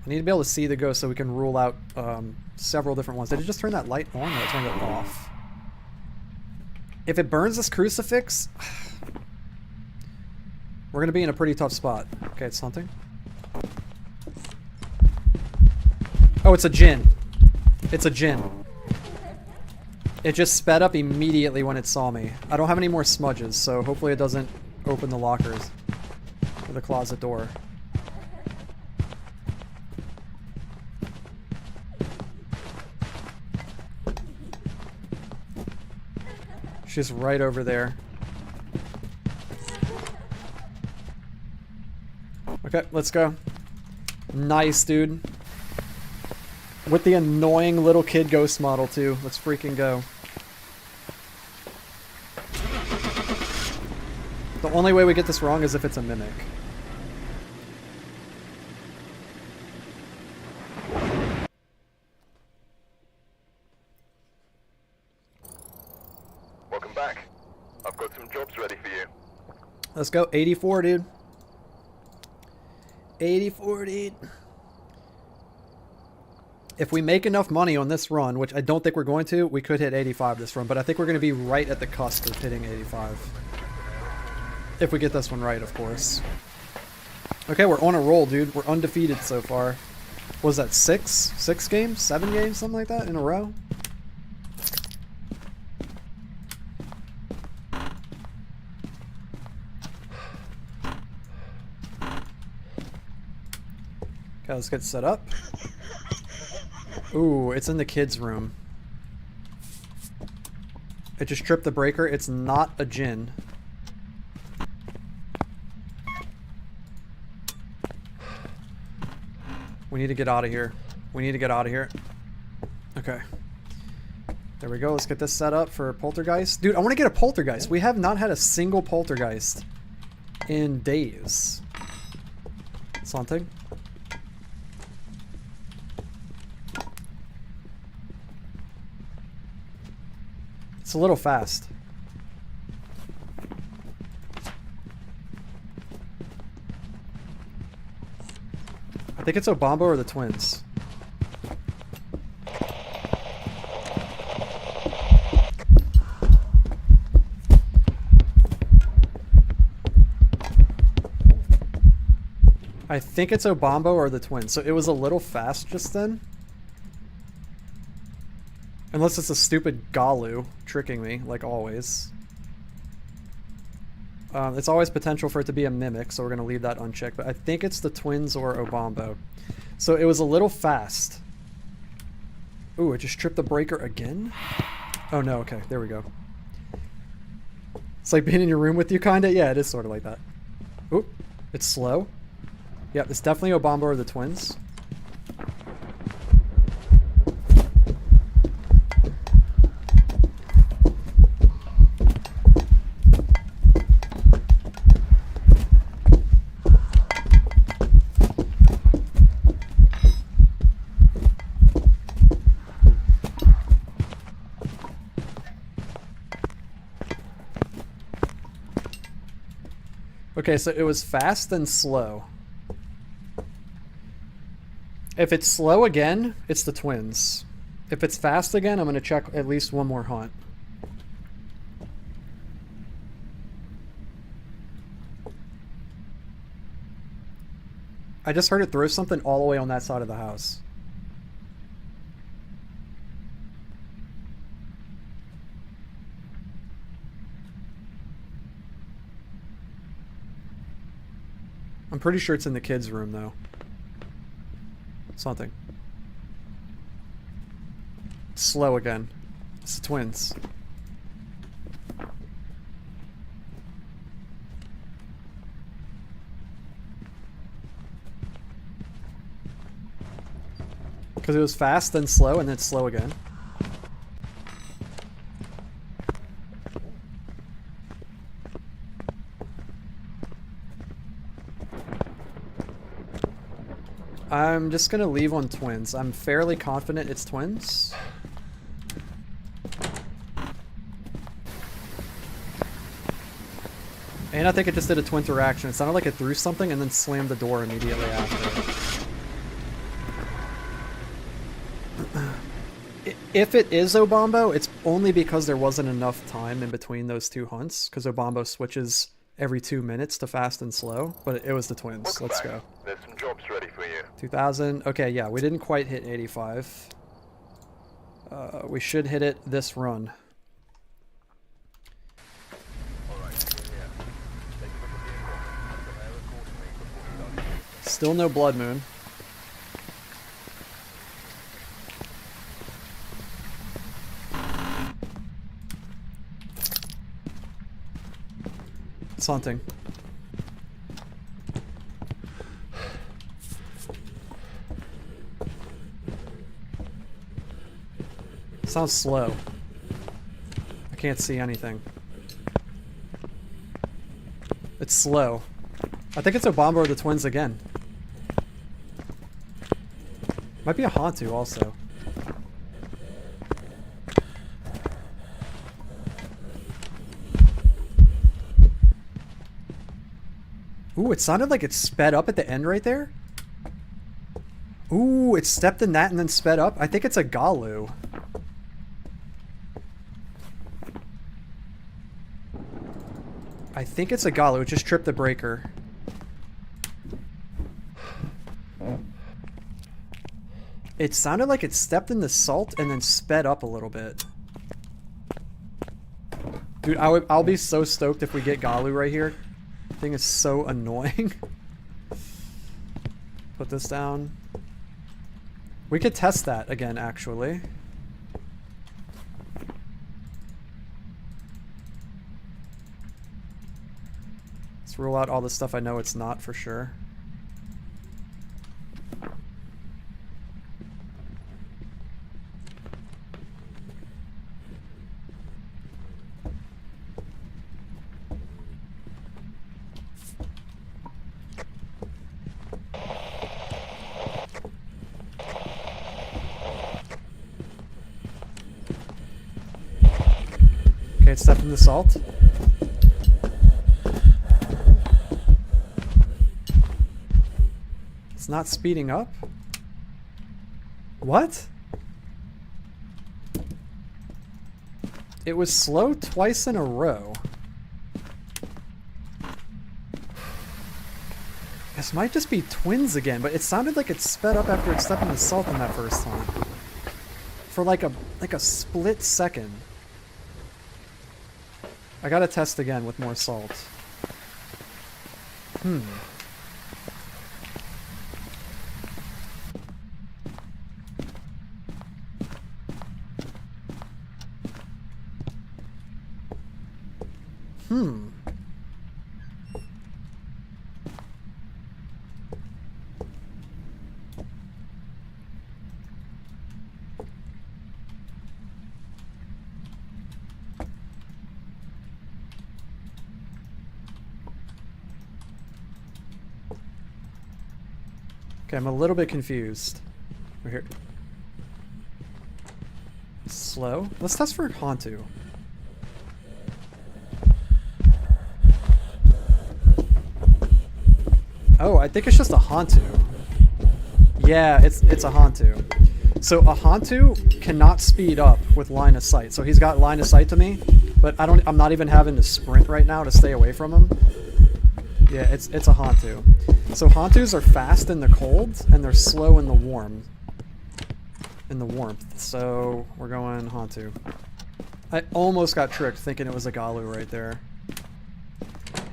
A: I need to be able to see the ghost so we can rule out several different ones. Did it just turn that light on or it turned it off? If it burns this crucifix, we're gonna be in a pretty tough spot. Okay, it's hunting. Oh, it's a djinn. It's a djinn. It just sped up immediately when it saw me. I don't have any more smudges, so hopefully it doesn't open the lockers or the closet door. She's right over there. Okay, let's go. Nice, dude. With the annoying little kid ghost model, too. Let's freaking go. The only way we get this wrong is if it's a mimic.
B: Welcome back. I've got some jobs ready for you.
A: Let's go. 84, dude. 84, dude. If we make enough money on this run, which I don't think we're going to, we could hit 85 this run, but I think we're going to be right at the cusp of hitting 85. If we get this one right, of course. Okay, we're on a roll, dude. We're undefeated so far. What was that, 6 games? 7 games? Something like that in a row? Okay, let's get set up. Ooh, it's in the kids' room. It just tripped the breaker. It's not a djinn. We need to get out of here. We need to get out of here. Okay. There we go. Let's get this set up for poltergeist. Dude, I want to get a poltergeist. We have not had a single poltergeist in days. Something. It's a little fast. I think it's Obambo or the twins. I think it's Obambo or the twins. So it was a little fast just then. Unless it's a stupid Galu tricking me, like always. It's always potential for it to be a mimic, so we're going to leave that unchecked. But I think it's the twins or Obambo. So it was a little fast. Ooh, it just tripped the breaker again? Oh no, okay, there we go. It's like being in your room with you, kinda? Yeah, it is sort of like that. Ooh, it's slow. Yep, it's definitely Obambo or the twins. Okay, so it was fast and slow. If it's slow again, it's the twins. If it's fast again, I'm going to check at least one more haunt. I just heard it throw something all the way on that side of the house. I'm pretty sure it's in the kids' room, though. Something. It's slow again. It's the twins. Because it was fast, then slow, and then slow again. I'm just gonna leave on twins. I'm fairly confident it's twins. And I think it just did a twin interaction. It sounded like it threw something and then slammed the door immediately after. If it is Obambo, it's only because there wasn't enough time in between those two hunts, because Obambo switches every 2 minutes to fast and slow, but it was the twins. Let's go.
B: There's some jobs ready for you.
A: 2000. Okay, yeah, we didn't quite hit 85. We should hit it this run.
B: Alright, here. Take a look at the equipment and prepare accordingly before we start.
A: Still no blood moon. It's hunting. Sounds slow. I can't see anything. It's slow. I think it's Obama or the twins again. Might be a Hantu also. Ooh, it sounded like it sped up at the end right there. Ooh, it stepped in that and then sped up. I think it's a Galu. I think it's a Galu. It just tripped the breaker. It sounded like it stepped in the salt and then sped up a little bit. Dude, I'll be so stoked if we get Galu right here. Thing is so annoying. Put this down. We could test that again, actually. Let's rule out all the stuff I know it's not for sure. Alright, step in the salt. It's not speeding up? What? It was slow twice in a row. This might just be twins again, but it sounded like it sped up after it stepped in the salt in that first time. For like a split second. I gotta test again with more salt. Hmm. Okay, I'm a little bit confused. We're here. Slow? Let's test for Hantu. Oh, I think it's just a Hantu. Yeah, it's a Hantu. So a Hantu cannot speed up with line of sight. So he's got line of sight to me, but I'm not even having to sprint right now to stay away from him. Yeah, it's a Hantu. So Hantus are fast in the cold and they're slow in the warm. In the warmth. So we're going Hantu. I almost got tricked thinking it was a Galu right there.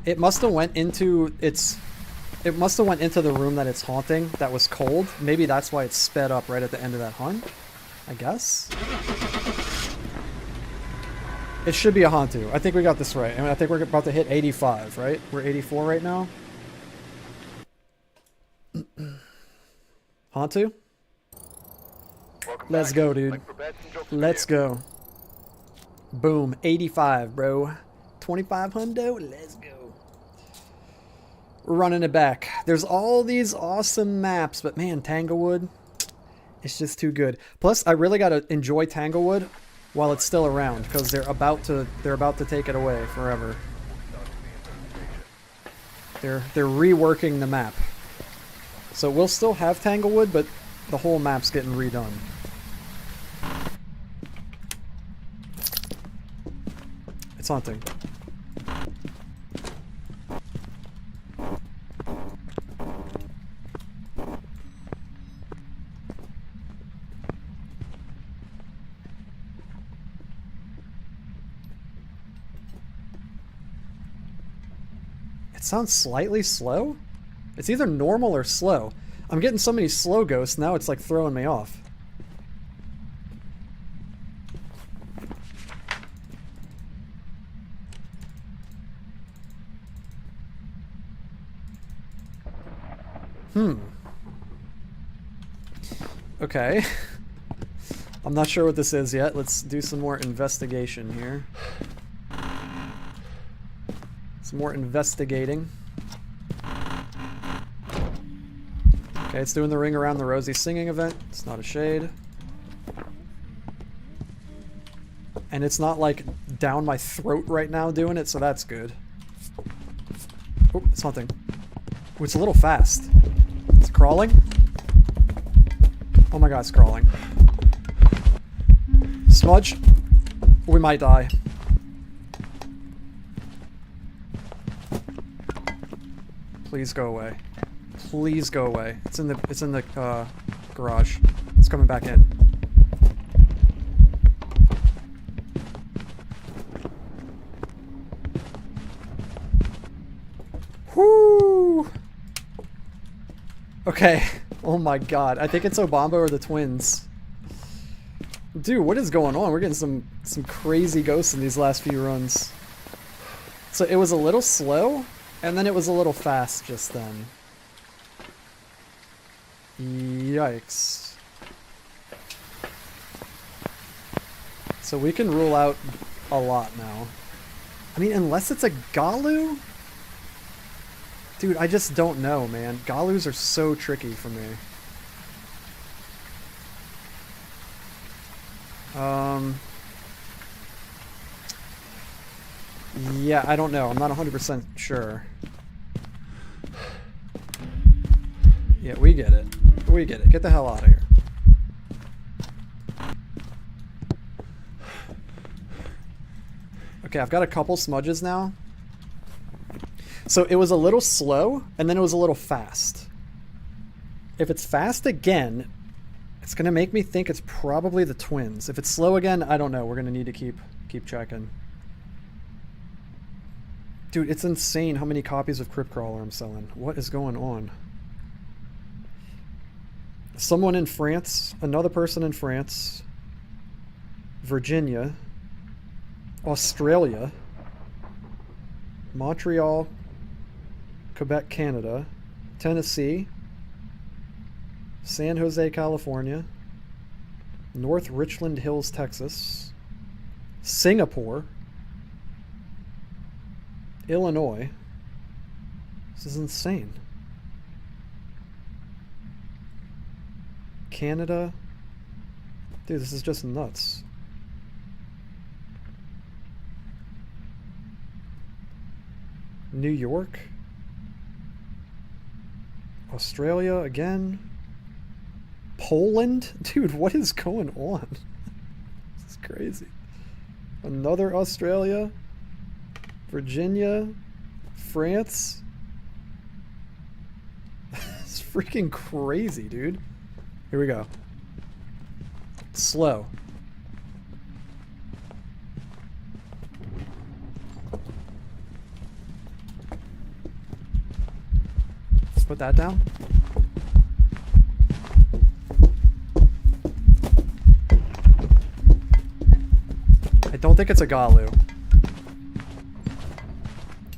A: It must have went into the room that it's haunting that was cold. Maybe that's why it sped up right at the end of that hunt. I guess. It should be a Hantu. I think we got this right. I mean, I think we're about to hit 85, right? We're 84 right now. Hantu? Let's go, dude. Let's go. Boom. 85, bro. 25 hundo. Let's go. We're running it back. There's all these awesome maps, but man, Tanglewood, it's just too good. Plus, I really gotta enjoy Tanglewood while it's still around, because they're about to take it away forever. They're reworking the map. So we'll still have Tanglewood, but the whole map's getting redone. It's haunting. It sounds slightly slow? It's either normal or slow. I'm getting so many slow ghosts, now it's like throwing me off. Okay. I'm not sure what this is yet. Let's do some more investigation here. Some more investigating. Okay, it's doing the ring around the Rosie singing event. It's not a shade. And it's not like down my throat right now doing it, so that's good. Oh, it's haunting. Oh, it's a little fast. It's crawling. Oh my god, it's crawling. Smudge. We might die. Please go away. Please go away. It's in the garage. It's coming back in. Whoo! Okay. Oh my god. I think it's Obamba or the twins. Dude, what is going on? We're getting some crazy ghosts in these last few runs. So it was a little slow, and then it was a little fast just then. Yikes. So we can rule out a lot now. I mean, unless it's a Galu? Dude, I just don't know, man. Galus are so tricky for me. Yeah, I don't know. I'm not 100% sure. Yeah, we get it. We get it. Get the hell out of here. Okay, I've got a couple smudges now. So it was a little slow, and then it was a little fast. If it's fast again, it's going to make me think it's probably the twins. If it's slow again, I don't know. We're going to need to keep checking. Dude, it's insane how many copies of Cryptcrawler I'm selling. What is going on? Someone in France, another person in France, Virginia, Australia, Montreal, Quebec, Canada, Tennessee, San Jose, California, North Richland Hills, Texas, Singapore, Illinois. This is insane. Canada. Dude, this is just nuts. New York. Australia again. Poland? Dude, what is going on? This is crazy. Another Australia. Virginia. France. It's freaking crazy, dude. Here we go. Slow. Let's put that down. I don't think it's a Galu.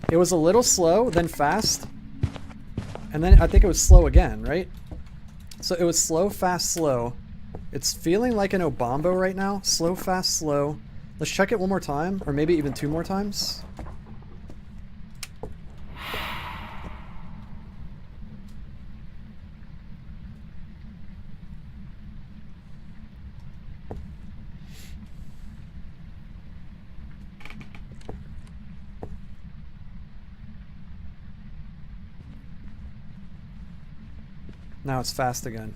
A: It was a little slow, then fast. And then I think it was slow again, right? So it was slow, fast, slow. It's feeling like an Obambo right now. Slow, fast, slow. Let's check it one more time, or maybe even two more times. Now it's fast again.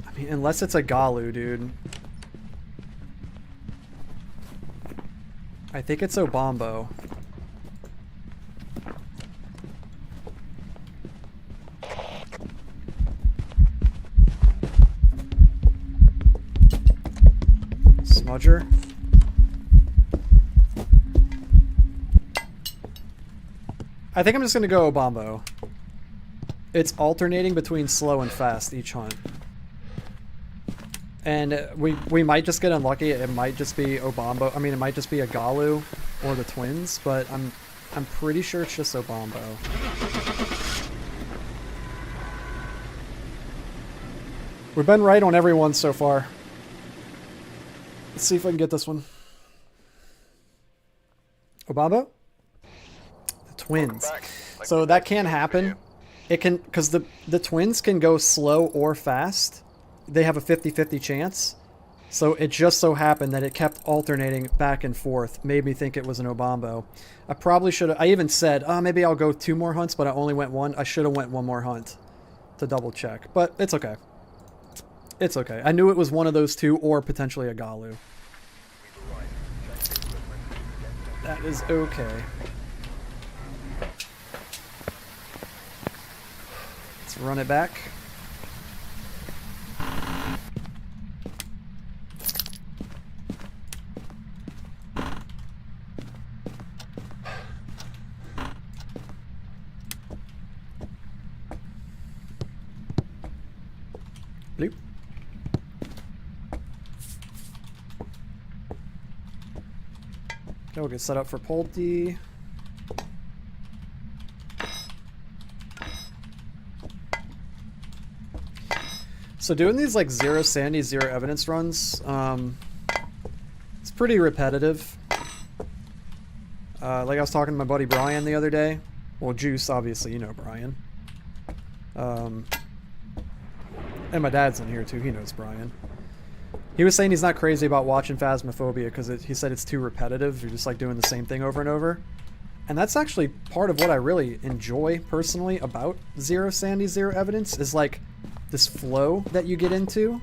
A: I mean, unless it's a Galu, dude. I think it's Obambo. Smudger. I think I'm just going to go Obambo. It's alternating between slow and fast each hunt. And we might just get unlucky. It might just be Obambo. I mean, it might just be a Galu or the twins, but I'm pretty sure it's just Obambo. We've been right on every one so far. Let's see if I can get this one. Obambo? Twins. So that can happen. It can, because the twins can go slow or fast. They have a 50-50 chance. So it just so happened that it kept alternating back and forth. Made me think it was an Obambo. I probably should have, I even said, oh, maybe I'll go 2 more hunts, but I only went 1. I should have went 1 more hunt to double check. But it's okay. It's okay. I knew it was one of those 2 or potentially a Galu. That is okay. Run it back. Bloop. Okay, we'll get set up for Pulte. So doing these like 0 sanity, 0 evidence runs, it's pretty repetitive. Like I was talking to my buddy Brian the other day. Well, Juice, obviously, you know Brian. And my dad's in here too, he knows Brian. He was saying he's not crazy about watching Phasmophobia because he said it's too repetitive. You're just like doing the same thing over and over. And that's actually part of what I really enjoy personally about Zero Sanity, Zero Evidence is like this flow that you get into.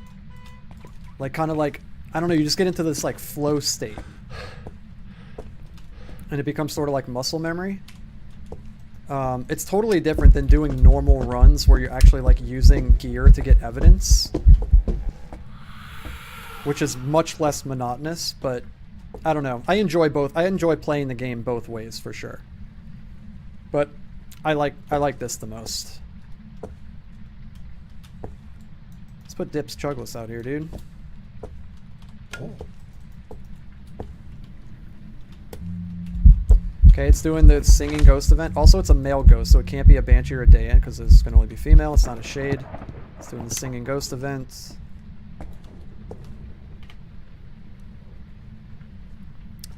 A: Like kind of like, I don't know, you just get into this like flow state. And it becomes sort of like muscle memory. It's totally different than doing normal runs where you're actually like using gear to get evidence. Which is much less monotonous, but I don't know. I enjoy both. I enjoy playing the game both ways for sure. But I like this the most. Let's put Dips Chugless out here, dude. Okay, it's doing the singing ghost event. Also, it's a male ghost, so it can't be a Banshee or a Dayan because it's going to only be female. It's not a shade. It's doing the singing ghost event.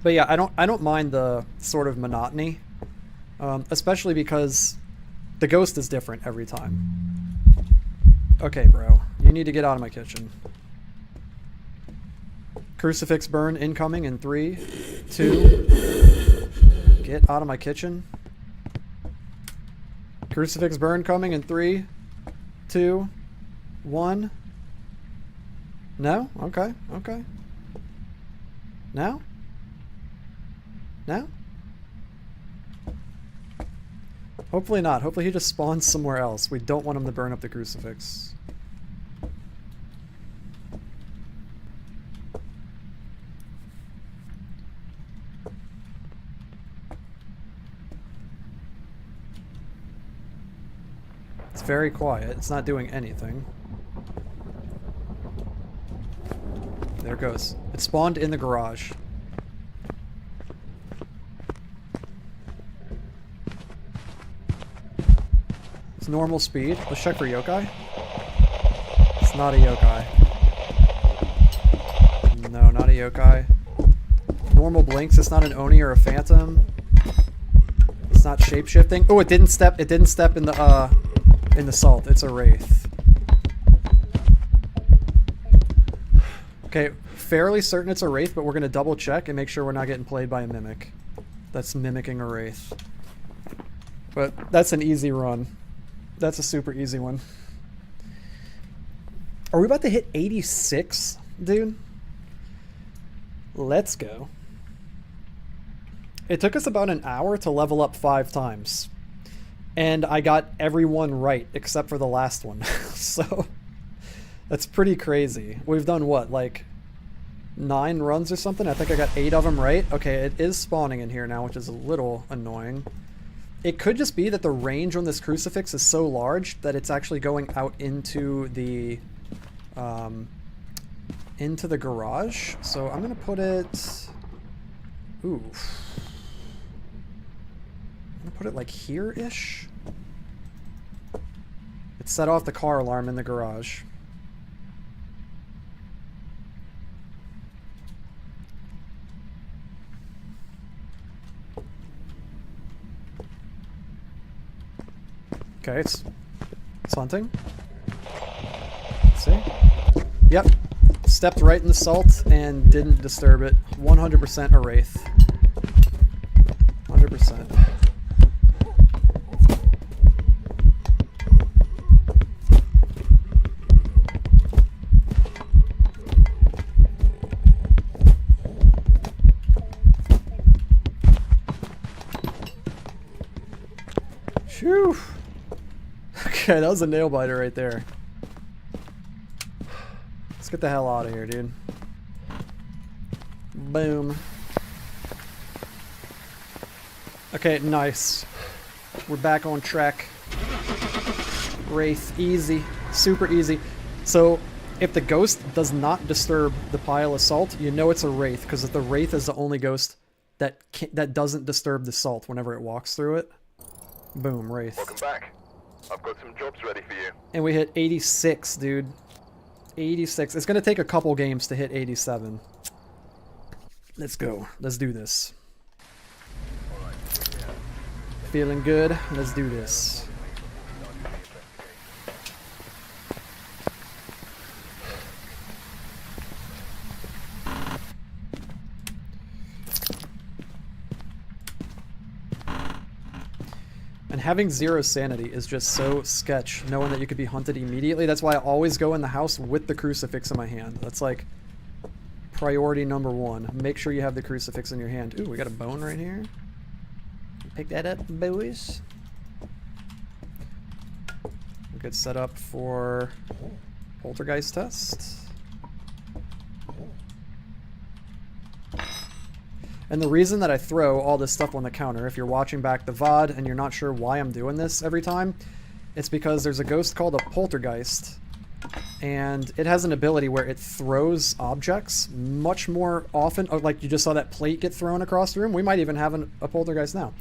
A: But yeah, I don't mind the sort of monotony, especially because the ghost is different every time. Okay, bro, you need to get out of my kitchen. Crucifix burn incoming in 3, 2. Get out of my kitchen. Crucifix burn coming in 3, 2, 1. No? Okay, okay. Now? Now? Hopefully not. Hopefully he just spawns somewhere else. We don't want him to burn up the crucifix. It's very quiet. It's not doing anything. There it goes. It spawned in the garage. It's normal speed. Let's check for yokai. It's not a yokai. No, not a yokai. Normal blinks. It's not an Oni or a phantom. It's not shape-shifting. Oh, it didn't step. It didn't step in the salt. It's a wraith. Okay, fairly certain it's a wraith, but we're gonna double check and make sure we're not getting played by a mimic. That's mimicking a wraith. But that's an easy run. That's a super easy one. Are we about to hit 86, dude? Let's go. It took us about an hour to level up 5 times. And I got everyone right except for the last one. So that's pretty crazy. We've done what, like 9 runs or something? I think I got 8 of them right. Okay, it is spawning in here now, which is a little annoying. It could just be that the range on this crucifix is so large that it's actually going out into the garage. So I'm gonna put it. Ooh. I'm gonna put it like here-ish. It set off the car alarm in the garage. Okay, it's hunting. Let's see. Yep. Stepped right in the salt and didn't disturb it. 100% a wraith. 100%. Phew. Okay, that was a nail biter right there. Let's get the hell out of here, dude. Boom. Okay, nice. We're back on track. Wraith, easy. Super easy. So, if the ghost does not disturb the pile of salt, you know it's a wraith, because the wraith is the only ghost that doesn't disturb the salt whenever it walks through it. Boom, wraith.
B: Welcome back. I've got some jobs ready for you.
A: And we hit 86, dude. 86. It's going to take a couple games to hit 87. Let's go. Let's do this. Feeling good? Let's do this. And having 0 sanity is just so sketch, knowing that you could be hunted immediately. That's why I always go in the house with the crucifix in my hand. That's like priority number 1. Make sure you have the crucifix in your hand. Ooh, we got a bone right here. Pick that up, boys. We'll get set up for poltergeist test. And the reason that I throw all this stuff on the counter, if you're watching back the VOD and you're not sure why I'm doing this every time, it's because there's a ghost called a poltergeist, and it has an ability where it throws objects much more often. Oh, like you just saw that plate get thrown across the room. We might even have a poltergeist now.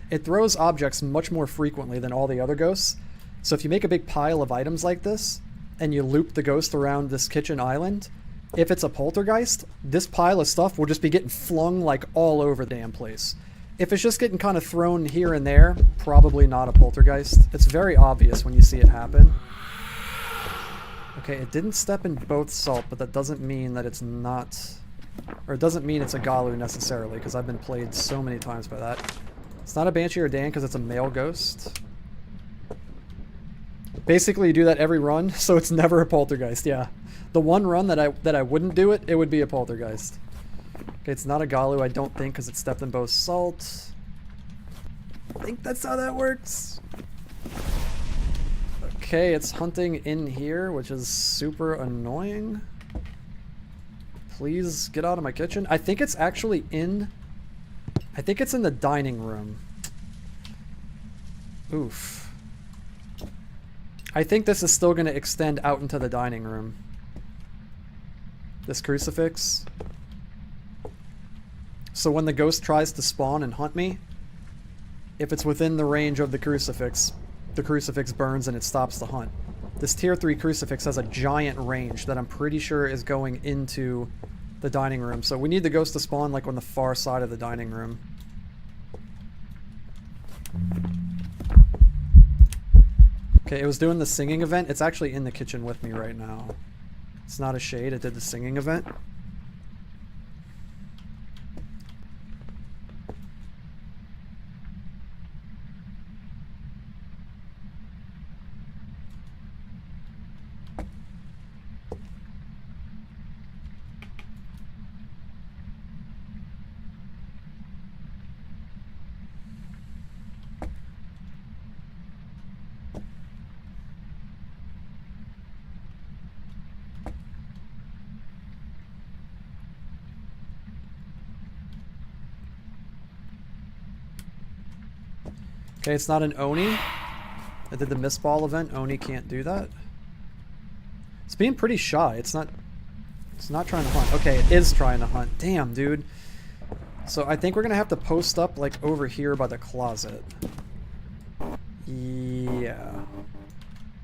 A: It throws objects much more frequently than all the other ghosts. So if you make a big pile of items like this, and you loop the ghost around this kitchen island, if it's a poltergeist, this pile of stuff will just be getting flung like all over the damn place. If it's just getting kind of thrown here and there, probably not a poltergeist. It's very obvious when you see it happen. Okay, it didn't step in both salt, but that doesn't mean that it's not... Or it doesn't mean it's a Galu necessarily, because I've been played so many times by that. It's not a Banshee or Dan because it's a male ghost. Basically, you do that every run, so it's never a poltergeist, yeah. The one run that I wouldn't do it, it would be a poltergeist. Okay, it's not a Galu, I don't think, because it stepped in both salt. I think that's how that works. Okay, it's hunting in here, which is super annoying. Please get out of my kitchen. I think it's actually in... I think it's in the dining room. Oof. I think this is still going to extend out into the dining room. This crucifix. So when the ghost tries to spawn and hunt me, if it's within the range of the crucifix burns and it stops the hunt. This tier 3 crucifix has a giant range that I'm pretty sure is going into the dining room. So we need the ghost to spawn like on the far side of the dining room. Okay, it was doing the singing event. It's actually in the kitchen with me right now. It's not a shade, it did the singing event. Okay, it's not an Oni. I did the mist ball event. Oni can't do that. It's being pretty shy. It's not trying to hunt. Okay, it is trying to hunt. Damn, dude. So I think we're gonna have to post up like over here by the closet. Yeah.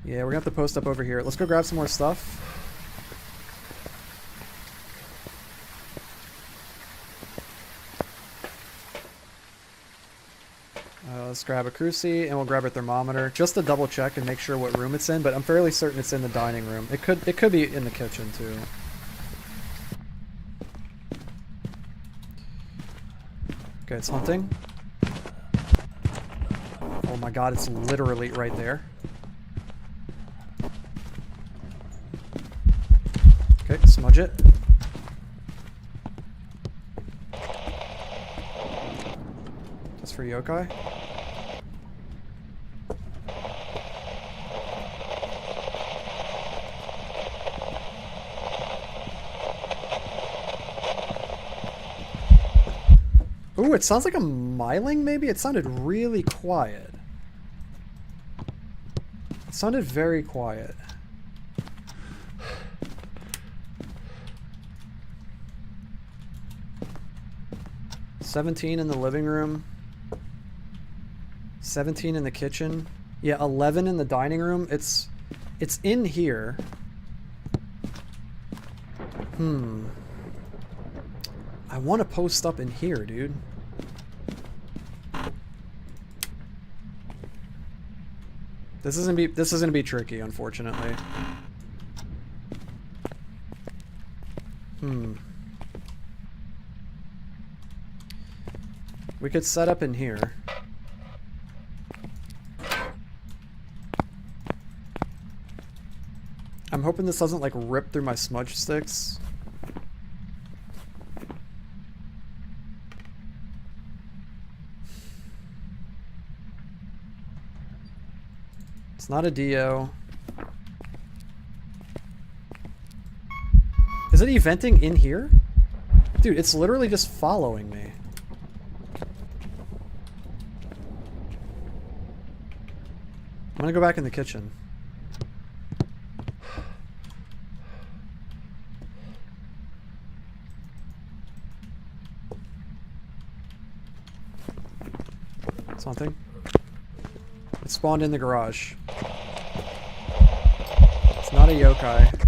A: Yeah, we're gonna have to post up over here. Let's go grab some more stuff. Let's grab a cruci and we'll grab a thermometer just to double check and make sure what room it's in, but I'm fairly certain it's in the dining room. It could be in the kitchen too. Okay, it's hunting. Oh my god, it's literally right there. Okay, smudge it. Just for yokai. Ooh, it sounds like a myling, maybe? It sounded really quiet. It sounded very quiet. $17 in the living room. 17 in the kitchen. Yeah, 11 in the dining room. It's in here. I want to post up in here, dude. This is gonna be tricky, unfortunately. We could set up in here. I'm hoping this doesn't like rip through my smudge sticks. It's not a Dio. Is it eventing in here? Dude, it's literally just following me. I'm gonna go back in the kitchen. Something. It spawned in the garage. It's not a yokai.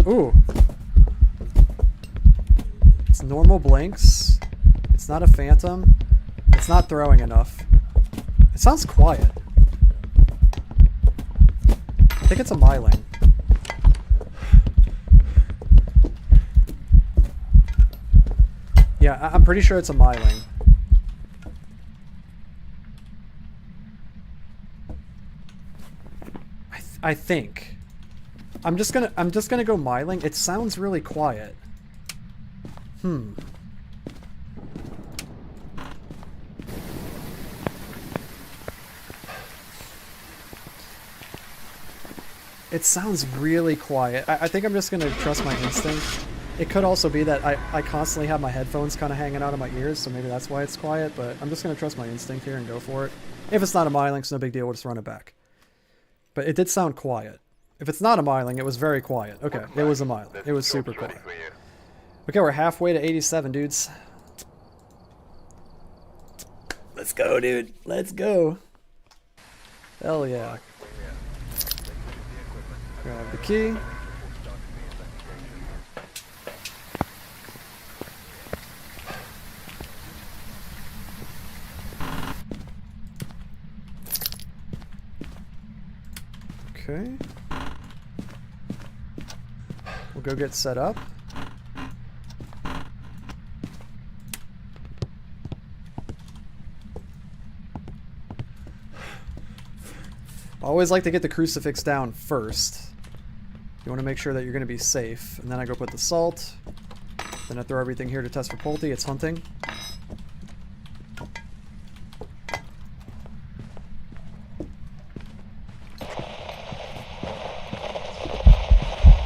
A: Ooh. It's normal blinks. It's not a phantom. It's not throwing enough. It sounds quiet. I think it's a myling. Yeah, I'm pretty sure it's a myling. I think. I'm just gonna go myling. It sounds really quiet. It sounds really quiet. I think I'm just gonna trust my instinct. It could also be that I constantly have my headphones kind of hanging out of my ears, so maybe that's why it's quiet, but I'm just gonna trust my instinct here and go for it. If it's not a myling, it's no big deal, we'll just run it back. But it did sound quiet. If it's not a myling, it was very quiet. Okay, it was a myling. It was super quiet. Okay, we're halfway to 87, dudes. Let's go, dude. Let's go. Hell yeah. Grab the key. Okay. We'll go get set up. I always like to get the crucifix down first. You want to make sure that you're going to be safe. And then I go put the salt. Then I throw everything here to test for Pulte. It's hunting.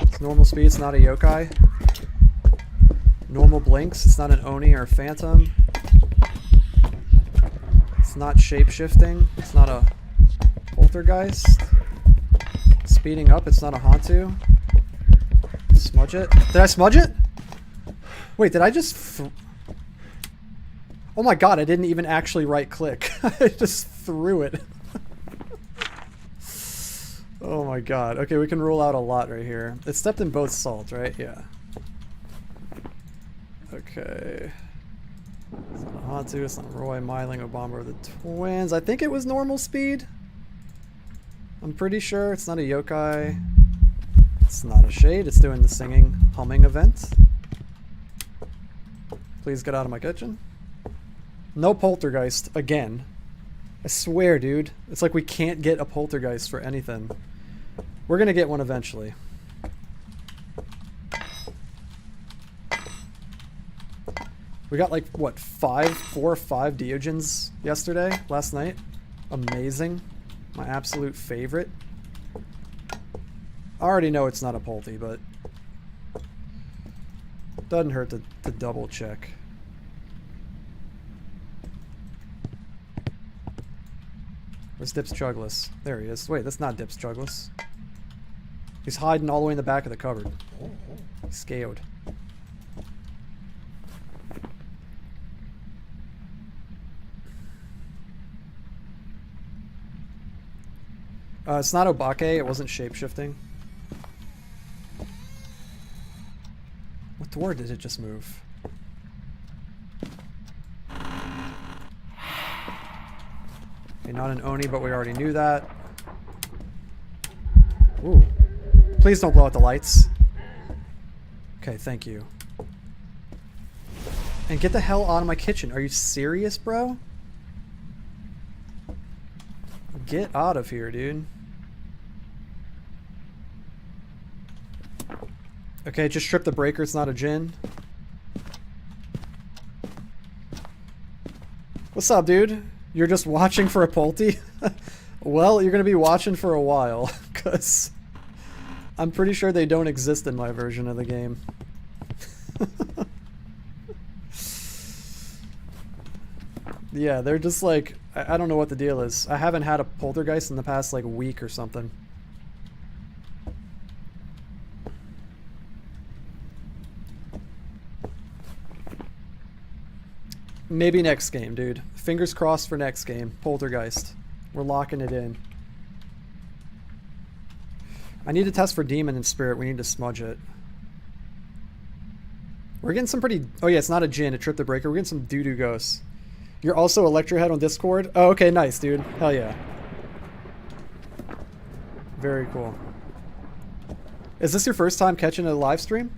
A: It's normal speed. It's not a yokai. Normal blinks. It's not an Oni or a phantom. It's not shape-shifting. It's not a poltergeist. Speeding up, it's not a Hantu. Smudge it. Did I smudge it? Wait, did I just... Oh my god, I didn't even actually right click. I just threw it. Oh my god. Okay, we can rule out a lot right here. It stepped in both salt, right? Yeah. Okay. It's not a Hantu, it's not Roy, Myling, Obama, or the twins. I think it was normal speed. I'm pretty sure it's not a yokai. It's not a shade. It's doing the singing, humming event. Please get out of my kitchen. No poltergeist again. I swear, dude. It's like we can't get a poltergeist for anything. We're gonna get one eventually. We got like, what, 4 or 5 Diogens last night. Amazing. My absolute favorite. I already know it's not a Pulte, but doesn't hurt to double check. Where's Dips Chugless? There he is. Wait, that's not Dips Chugless. He's hiding all the way in the back of the cupboard. He's scared. It's not Obake, it wasn't shape-shifting. What door did it just move? Okay, not an Oni, but we already knew that. Ooh. Please don't blow out the lights. Okay, thank you. And get the hell out of my kitchen. Are you serious, bro? Get out of here, dude. Okay, just trip the breaker. It's not a djinn. What's up, dude? You're just watching for a Polty? Well, you're gonna be watching for a while, because I'm pretty sure they don't exist in my version of the game. Yeah, they're just like, I don't know what the deal is. I haven't had a poltergeist in the past like week or something. Maybe next game, dude. Fingers crossed for next game. Poltergeist. We're locking it in. I need to test for demon and spirit. We need to smudge it. We're getting some pretty... Oh yeah, it's not a djinn. It tripped the breaker. We're getting some doo-doo ghosts. You're also Electrohead on Discord? Oh, okay, nice, dude. Hell yeah. Very cool. Is this your first time catching a live stream?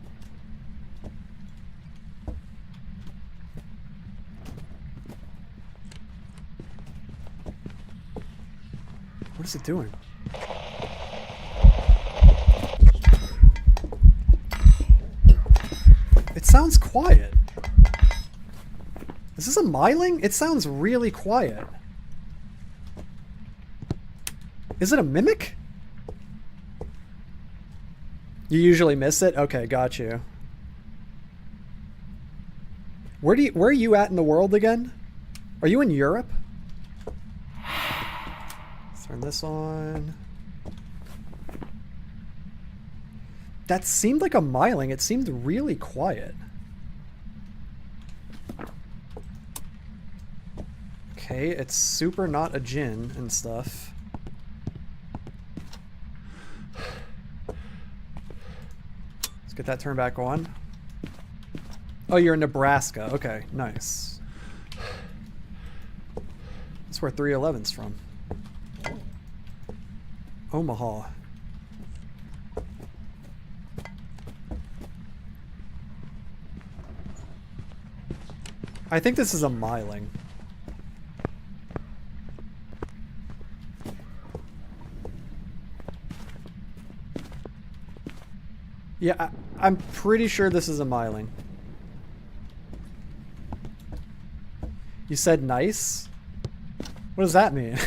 A: What is it doing? It sounds quiet. Is this a myling? It sounds really quiet. Is it a mimic? You usually miss it? Okay, got you. Where are you at in the world again? Are you in Europe? Let's turn this on. That seemed like a myling. It seemed really quiet. Okay, it's super not a djinn and stuff. Let's get that turned back on. Oh, you're in Nebraska. Okay, nice. That's where 311's from. Omaha. I think this is a myling. Yeah, I'm pretty sure this is a myling. You said nice? What does that mean?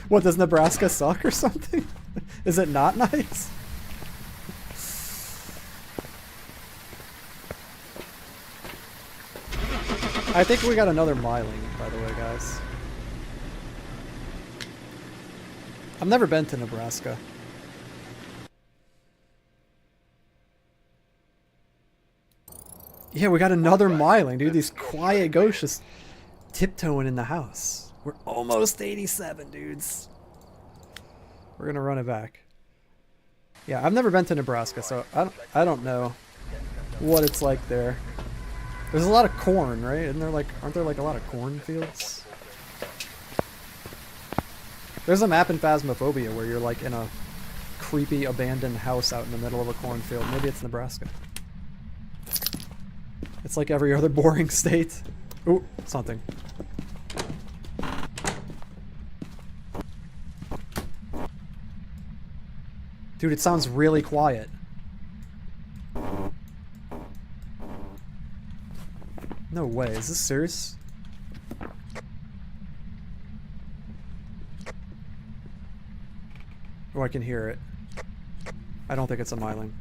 A: What, does Nebraska suck or something? Is it not nice? I think we got another myling, by the way, guys. I've never been to Nebraska. Yeah, we got another myling, dude. These quiet ghosts just tiptoeing in the house. We're almost 87, dudes. We're gonna run it back. Yeah, I've never been to Nebraska, so I don't know what it's like there. There's a lot of corn, right? Isn't there like, aren't there like a lot of cornfields? There's a map in Phasmophobia where you're like in a creepy abandoned house out in the middle of a cornfield. Maybe it's Nebraska. It's like every other boring state. Ooh, something. Dude, it sounds really quiet. No way, is this serious? Oh, I can hear it. I don't think it's a myling.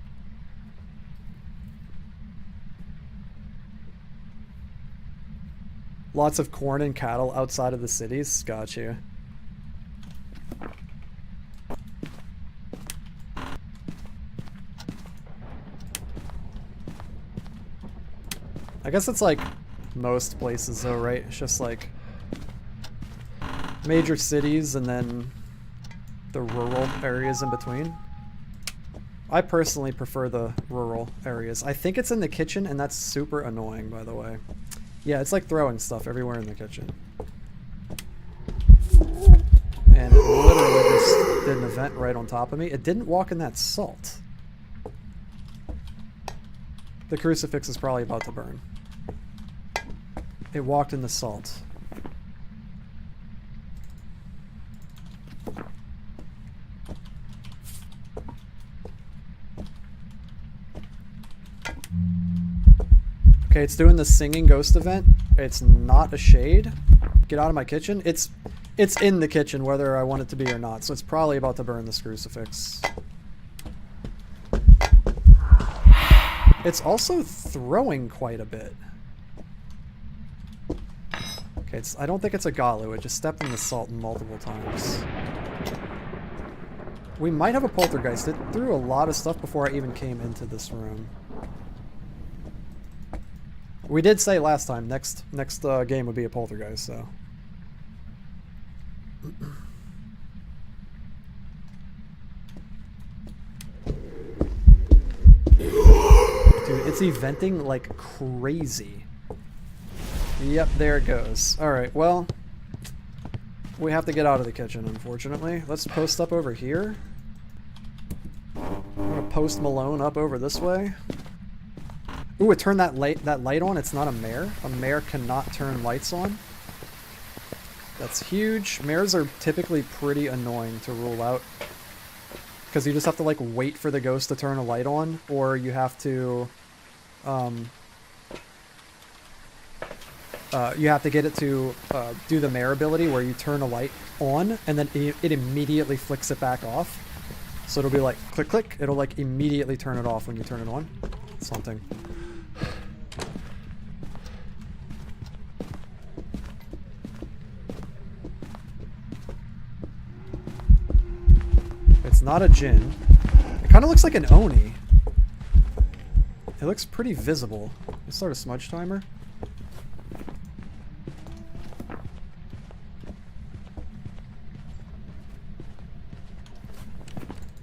A: Lots of corn and cattle outside of the cities. Got you. I guess it's like most places though, right? It's just like major cities and then the rural areas in between. I personally prefer the rural areas. I think it's in the kitchen and that's super annoying, by the way. Yeah, it's like throwing stuff everywhere in the kitchen. And it literally just did an event right on top of me. It didn't walk in that salt. The crucifix is probably about to burn. It walked in the salt. Okay, it's doing the singing ghost event. It's not a shade. Get out of my kitchen. It's in the kitchen whether I want it to be or not, so it's probably about to burn this crucifix. It's also throwing quite a bit. Okay, I don't think it's a Galu. It just stepped in the salt multiple times. We might have a poltergeist. It threw a lot of stuff before I even came into this room. We did say last time next game would be a poltergeist, so. Dude, it's eventing like crazy. Yep, there it goes. Alright, well, we have to get out of the kitchen, unfortunately. Let's post up over here. I'm gonna post Malone up over this way. Ooh, it turned that light on. It's not a mare. A mare cannot turn lights on. That's huge. Mares are typically pretty annoying to rule out. Because you just have to, like, wait for the ghost to turn a light on, or you have to, you have to get it to do the mare ability where you turn a light on, and then it immediately flicks it back off. So it'll be like, click, click. It'll, like, immediately turn it off when you turn it on. It's haunting. It's not a Jinn. It kind of looks like an Oni. It looks pretty visible. Let's start a smudge timer.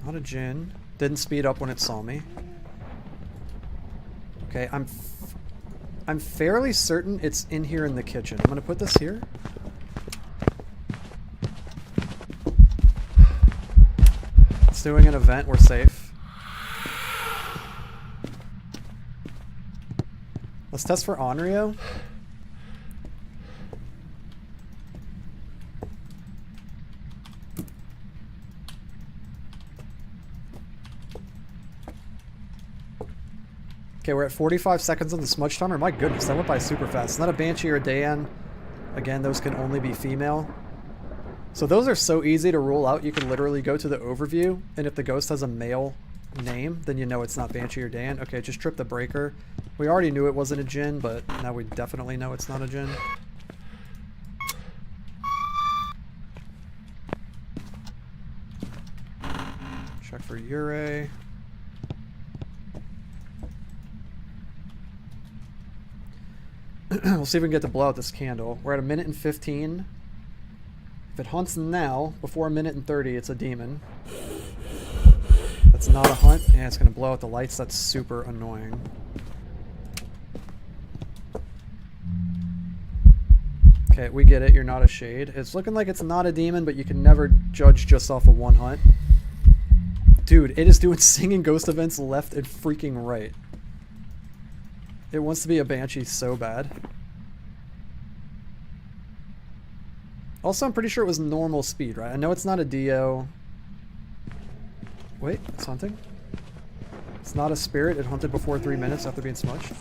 A: Not a Jinn. Didn't speed up when it saw me. Okay, I'm fairly certain it's in here in the kitchen. I'm gonna put this here. It's doing an event. We're safe. Let's test for Onryo. Okay, we're at 45 seconds on the smudge timer. My goodness, that went by super fast. It's not a Banshee or a Dayan. Again, those can only be female. So those are so easy to rule out. You can literally go to the overview, and if the ghost has a male name, then you know it's not Banshee or Dayan. Okay, just trip the breaker. We already knew it wasn't a Jinn, but now we definitely know it's not a Jinn. Check for Ure. We'll see if we can get to blow out this candle. We're at 1 minute and 15. If it hunts now, before 1 minute and 30, it's a demon. That's not a hunt. Yeah, it's going to blow out the lights. That's super annoying. Okay, we get it. You're not a shade. It's looking like it's not a demon, but you can never judge just off of one hunt. Dude, it is doing singing ghost events left and freaking right. It wants to be a Banshee so bad. Also, I'm pretty sure it was normal speed, right? I know it's not a Dio. Wait, it's hunting? It's not a spirit. It hunted before 3 minutes after being smudged.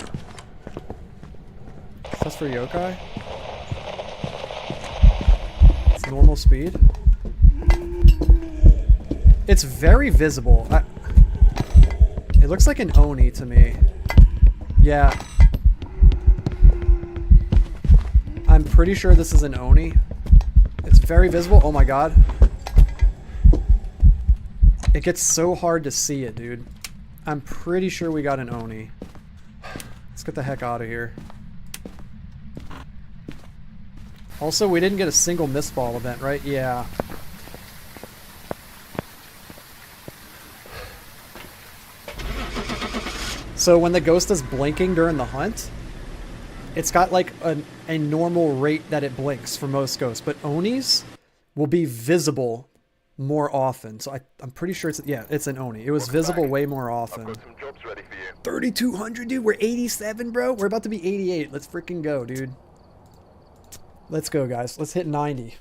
A: Test for Yokai. It's normal speed. It's very visible. It looks like an Oni to me. Yeah. I'm pretty sure this is an Oni. It's very visible. Oh my god. It gets so hard to see it, dude. I'm pretty sure we got an Oni. Let's get the heck out of here. Also, we didn't get a single mistball event, right? Yeah. So when the ghost is blinking during the hunt, it's got like a normal rate that it blinks for most ghosts, but Onis will be visible more often. So I'm pretty sure it's an Oni. It was visible way more often.
B: I've got some jobs ready for you.
A: 3,200, dude. We're 87, bro. We're about to be 88. Let's freaking go, dude. Let's go, guys. Let's hit 90.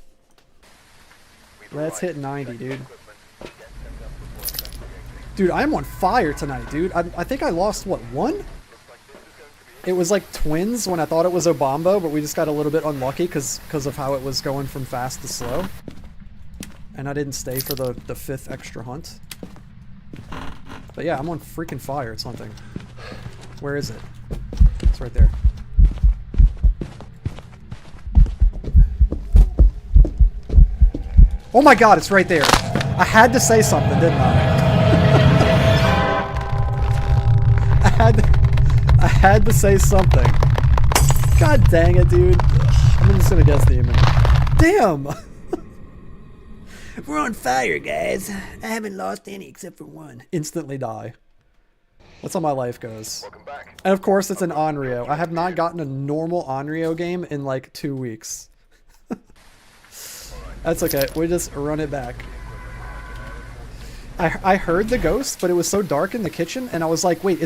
A: Let's hit 90, dude. Dude, I'm on fire tonight, dude. I think I lost, what, one? It was like twins when I thought it was Obambo, but we just got a little bit unlucky because of how it was going from fast to slow. And I didn't stay for the 5th extra hunt. But yeah, I'm on freaking fire. It's hunting. Where is it? It's right there. Oh my god, it's right there. I had to say something, didn't I? I had to say something. God dang it, dude. I'm just gonna guess demon. Damn! We're on fire, guys. I haven't lost any except for one. Instantly die. That's how my life goes.
B: Welcome back.
A: And of course, it's an Onryo. I have not gotten a normal Onryo game in like 2 weeks. That's okay. We just run it back. I heard the ghost, but it was so dark in the kitchen, and I was like, wait,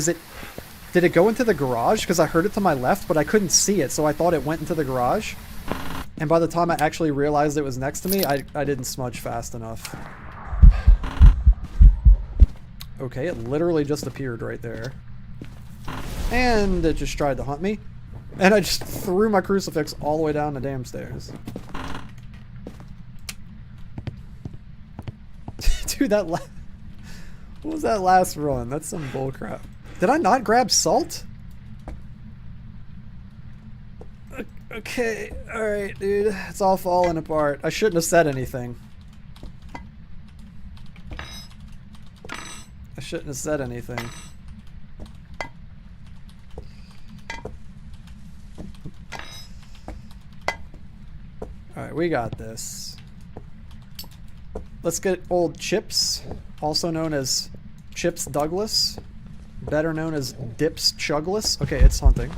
A: did it go into the garage? Because I heard it to my left, but I couldn't see it, so I thought it went into the garage. And by the time I actually realized it was next to me, I didn't smudge fast enough. Okay, it literally just appeared right there. And it just tried to hunt me. And I just threw my crucifix all the way down the damn stairs. Dude, what was that last run? That's some bullcrap. Did I not grab salt? Okay, alright, dude. It's all falling apart. I shouldn't have said anything. I shouldn't have said anything. Alright, we got this. Let's get old Chips, also known as Chips Douglas, better known as Dips Chugless. Okay, it's hunting.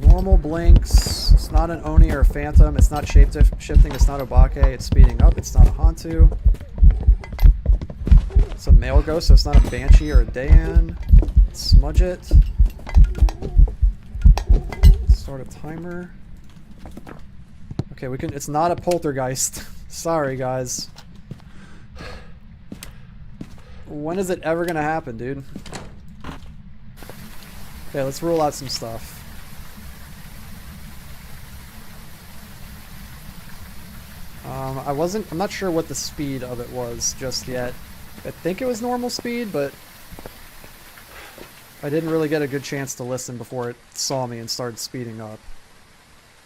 A: Normal blinks. It's not an Oni or a Phantom. It's not shape-shifting. It's not Obake. It's speeding up. It's not a Hantu. It's a male ghost, so it's not a Banshee or a Dayan. Smudge it. Start a timer. Okay, we can. It's not a poltergeist. Sorry, guys. When is it ever gonna happen, dude? Okay, let's rule out some stuff. I'm not sure what the speed of it was just yet. I think it was normal speed, but I didn't really get a good chance to listen before it saw me and started speeding up.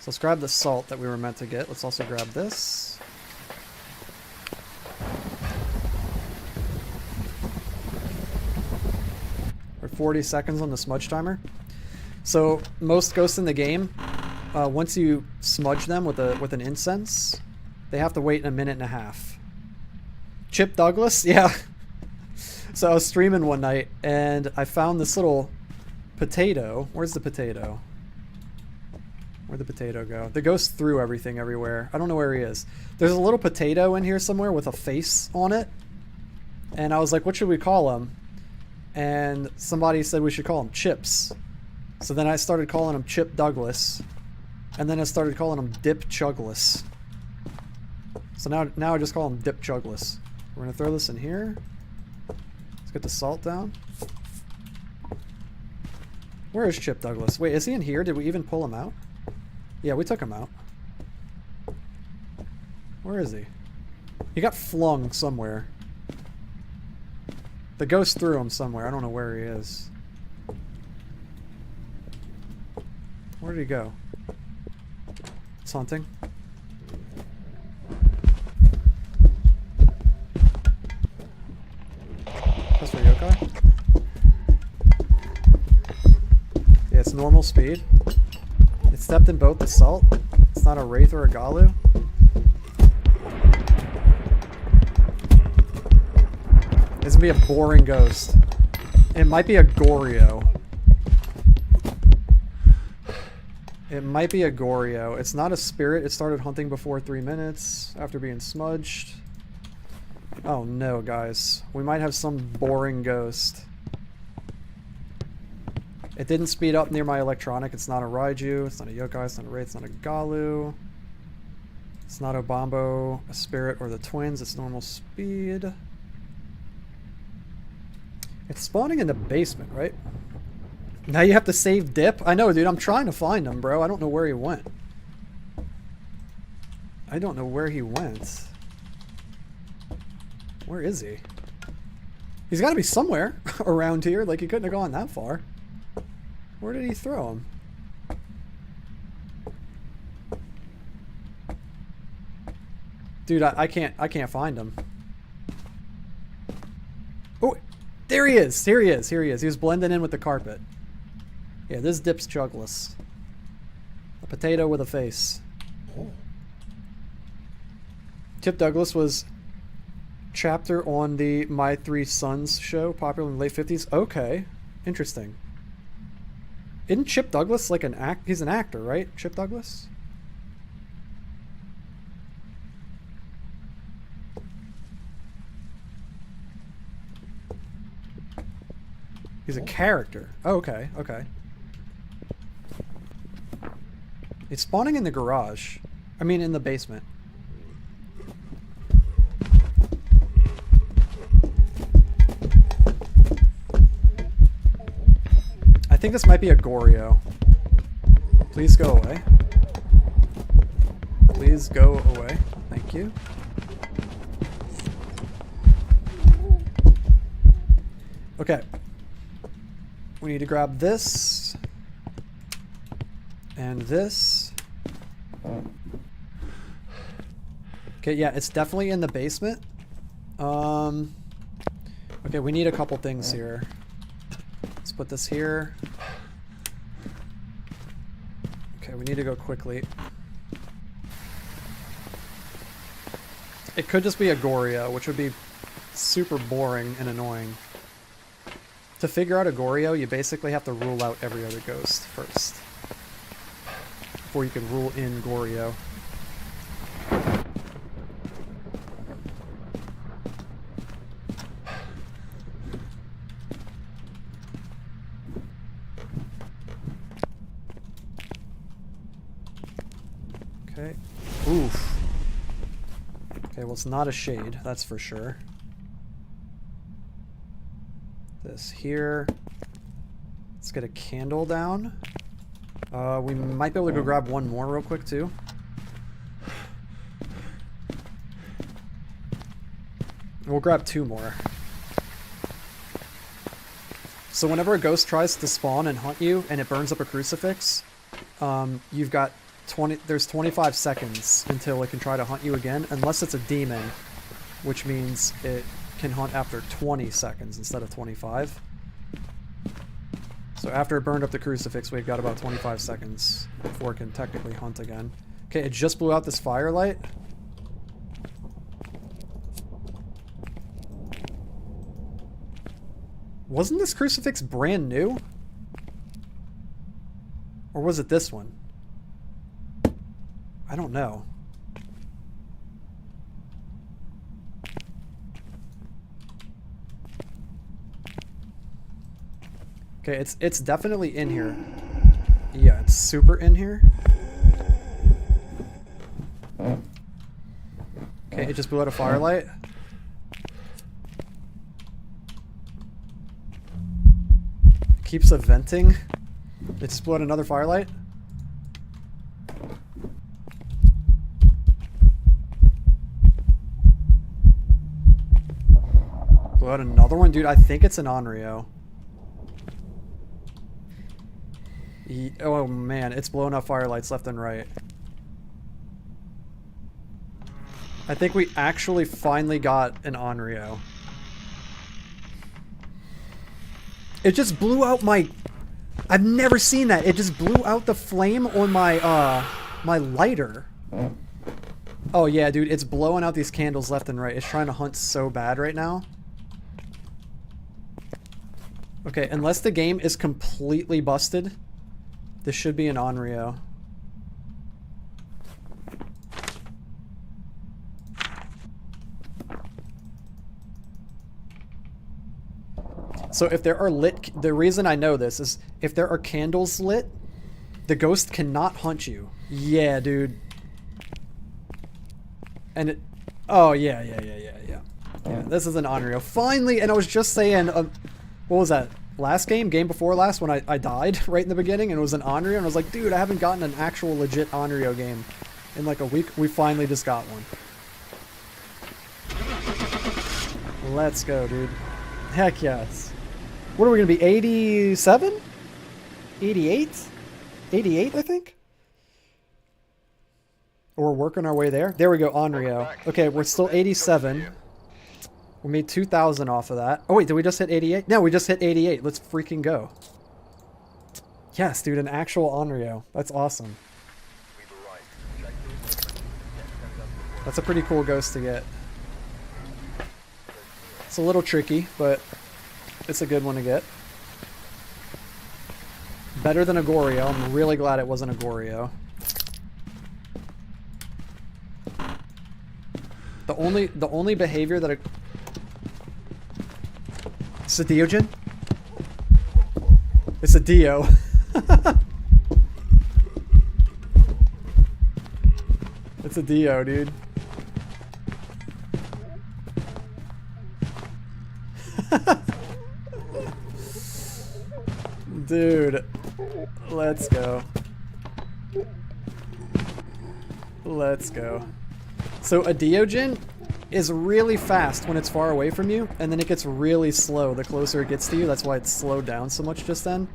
A: So let's grab the salt that we were meant to get. Let's also grab this. We're 40 seconds on the smudge timer. So most ghosts in the game, once you smudge them with an incense, they have to wait a minute and a half. Chip Douglas? Yeah. So I was streaming one night and I found this little potato. Where's the potato? Where'd the potato go? The ghost threw everything everywhere. I don't know where he is. There's a little potato in here somewhere with a face on it. And I was like, what should we call him? And somebody said we should call him Chips. So then I started calling him Chip Douglas. And then I started calling him Dip Chugless. So now I just call him Dip Chugless. We're gonna throw this in here. Let's get the salt down. Where is Chip Douglas? Wait, is he in here? Did we even pull him out? Yeah, we took him out. Where is he? He got flung somewhere. The ghost threw him somewhere. I don't know where he is. Where did he go? It's hunting. That's for yokai. Yeah, it's normal speed. It stepped in both the salt. It's not a Wraith or a Galu. This would be a boring ghost. It might be a Goryo. It might be a Goryo. It's not a spirit. It started hunting before 3 minutes after being smudged. Oh no, guys. We might have some boring ghost. It didn't speed up near my electronic. It's not a Raiju. It's not a Yokai. It's not a Wraith. It's not a Galu. It's not Obambo, a spirit, or the twins. It's normal speed. It's spawning in the basement, right? Now you have to save Dip? I know, dude. I'm trying to find him, bro. I don't know where he went. I don't know where he went. Where is he? He's got to be somewhere around here. Like, he couldn't have gone that far. Where did he throw him? Dude, I can't find him. Oh, there he is. Here he is. Here he is. He was blending in with the carpet. Yeah, this Dip's chugless. A potato with a face. Chip Douglas was chapter on the My Three Sons show, popular in the late 50s. Okay, interesting. Isn't Chip Douglas like an act? He's an actor, right? Chip Douglas? He's a character. Oh, okay, okay. It's spawning in the garage. I mean, in the basement. I think this might be a Goryo. Please go away. Please go away. Thank you. Okay. We need to grab this. And this. Okay, yeah, it's definitely in the basement. Okay, we need a couple things here. Let's put this here. Okay, we need to go quickly. It could just be a Goryo, which would be super boring and annoying. To figure out a Goryo, you basically have to rule out every other ghost first. Before you can rule in Goryo. Okay. Oof. Okay, well, it's not a shade, that's for sure. This here. Let's get a candle down. We might be able to go grab one more real quick, too. We'll grab two more. So whenever a ghost tries to spawn and hunt you, and it burns up a crucifix, you've got there's 25 seconds until it can try to hunt you again, unless it's a demon, which means it can hunt after 20 seconds instead of 25. So after it burned up the crucifix, we've got about 25 seconds before it can technically hunt again. Okay, it just blew out this firelight. Wasn't this crucifix brand new? Or was it this one? I don't know. Okay, it's definitely in here. Yeah, it's super in here. Okay, it just blew out a firelight. Keeps venting. It just blew out another firelight. Blew out another one? Dude, I think it's an Onryo. Oh man, it's blowing up firelights left and right. I think we actually finally got an Onryo. It just blew out my... I've never seen that. It just blew out the flame on my, my lighter. Oh yeah, dude, it's blowing out these candles left and right. It's trying to hunt so bad right now. Okay, unless the game is completely busted, this should be an Onryo. So if there are lit... The reason I know this is if there are candles lit, the ghost cannot hunt you. Yeah, dude. And it... Oh, yeah. Yeah, this is an Onryo. Finally, and I was just saying... what was that? Last game? Game before last when I died right in the beginning and it was an Onryo. And I was like, dude, I haven't gotten an actual legit Onryo game in like a week. We finally just got one. Let's go, dude. Heck yes. What are we going to be? 87? 88? 88, I think? Or we're working our way there. There we go, Onryo. Okay, we're still 87. We made 2,000 off of that. Oh, wait, did we just hit 88? No, we just hit 88. Let's freaking go. Yes, dude, an actual Onryo. That's awesome. That's a pretty cool ghost to get. It's a little tricky, but it's a good one to get. Better than a Goryo. I'm really glad it wasn't a Goryo. The only behavior that it's a Deogen? It's a Dio. It's a Dio, dude. Dude. Let's go. Let's go. So a Deogen is really fast when it's far away from you, and then it gets really slow the closer it gets to you. That's why it's slowed down so much just then.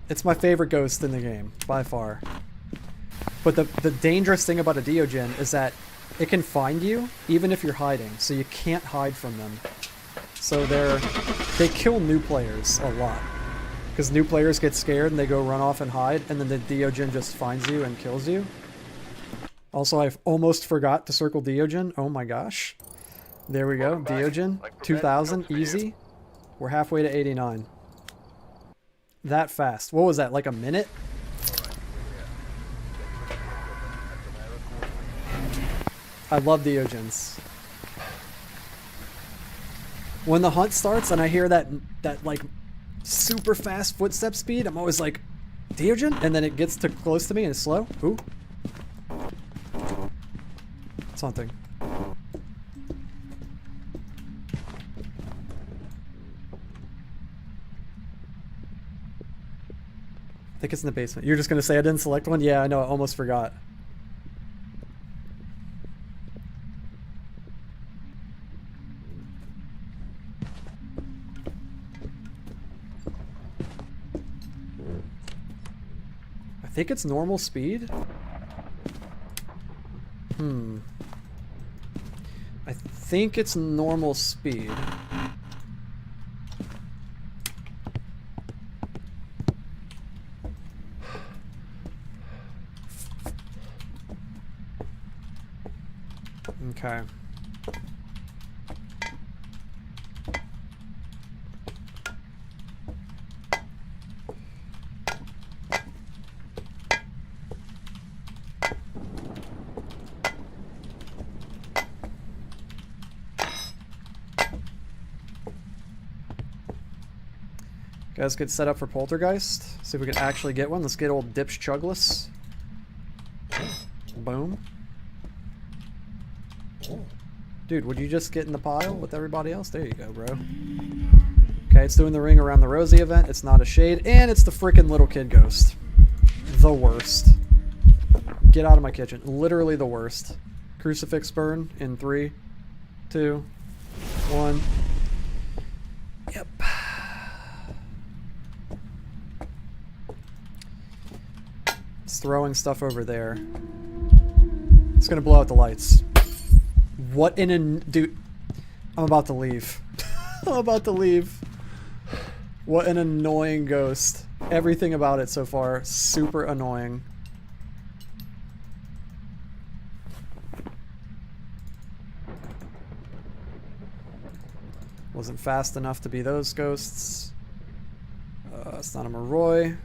A: It's my favorite ghost in the game, by far. But the dangerous thing about a Deogen is that it can find you even if you're hiding, so you can't hide from them. So they kill new players a lot. Because new players get scared and they go run off and hide, and then the Deogen just finds you and kills you. Also, I almost forgot to circle Deogen. Oh my gosh. There we go. Deogen. 2,000. Easy. We're halfway to 89. That fast. What was that? Like a minute? I love Deogens. When the hunt starts and I hear that like super fast footstep speed, I'm always like, Deogen? And then it gets too close to me and it's slow. Ooh. Something. I think it's in the basement. You're just gonna say I didn't select one? Yeah, I know, I almost forgot. I think it's normal speed. I think it's normal speed. Okay. Guys, get set up for Poltergeist. See if we can actually get one. Let's get old Dips Chugless. Boom. Dude, would you just get in the pile with everybody else? There you go, bro. Okay, it's doing the ring around the Rosie event. It's not a shade. And it's the freaking little kid ghost. The worst. Get out of my kitchen. Literally the worst. Crucifix burn in 3, 2, 1. Yep. It's throwing stuff over there. It's gonna blow out the lights. What in a... Dude, I'm about to leave. I'm about to leave. What an annoying ghost. Everything about it so far, super annoying. Wasn't fast enough to be those ghosts. It's not a Moroi.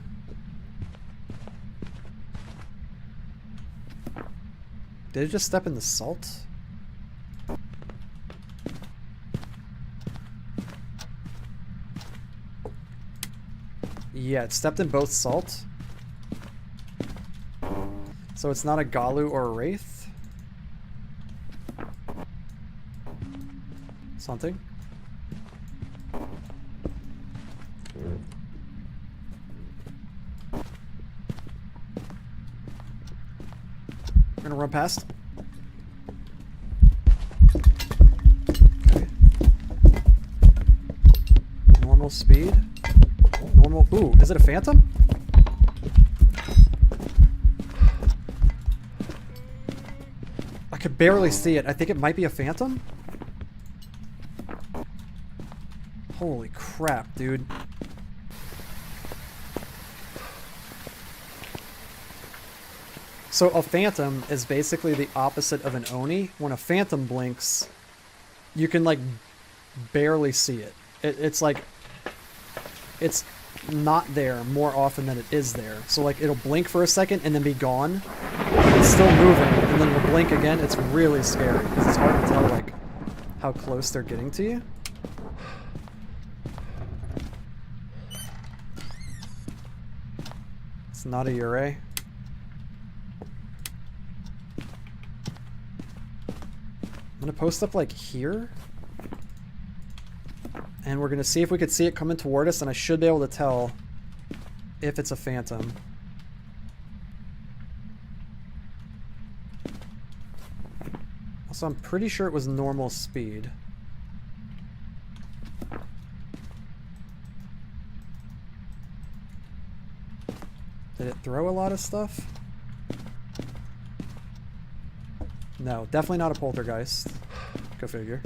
A: Did it just step in the salt? Yeah, it stepped in both salt. So it's not a Galu or a Wraith? Something. We're gonna run past. Okay. Normal speed. Normal. Ooh, is it a phantom? I could barely see it. I think it might be a phantom. Holy crap, dude. So a phantom is basically the opposite of an Oni. When a phantom blinks, you can like barely see it. It's like, it's not there more often than it is there. So like it'll blink for a second and then be gone. It's still moving and then it'll blink again. It's really scary because it's hard to tell like how close they're getting to you. It's not a Yurei. I'm gonna post up like here. And we're gonna see if we could see it coming toward us, and I should be able to tell if it's a phantom. Also, I'm pretty sure it was normal speed. Did it throw a lot of stuff? No, definitely not a poltergeist. Go figure.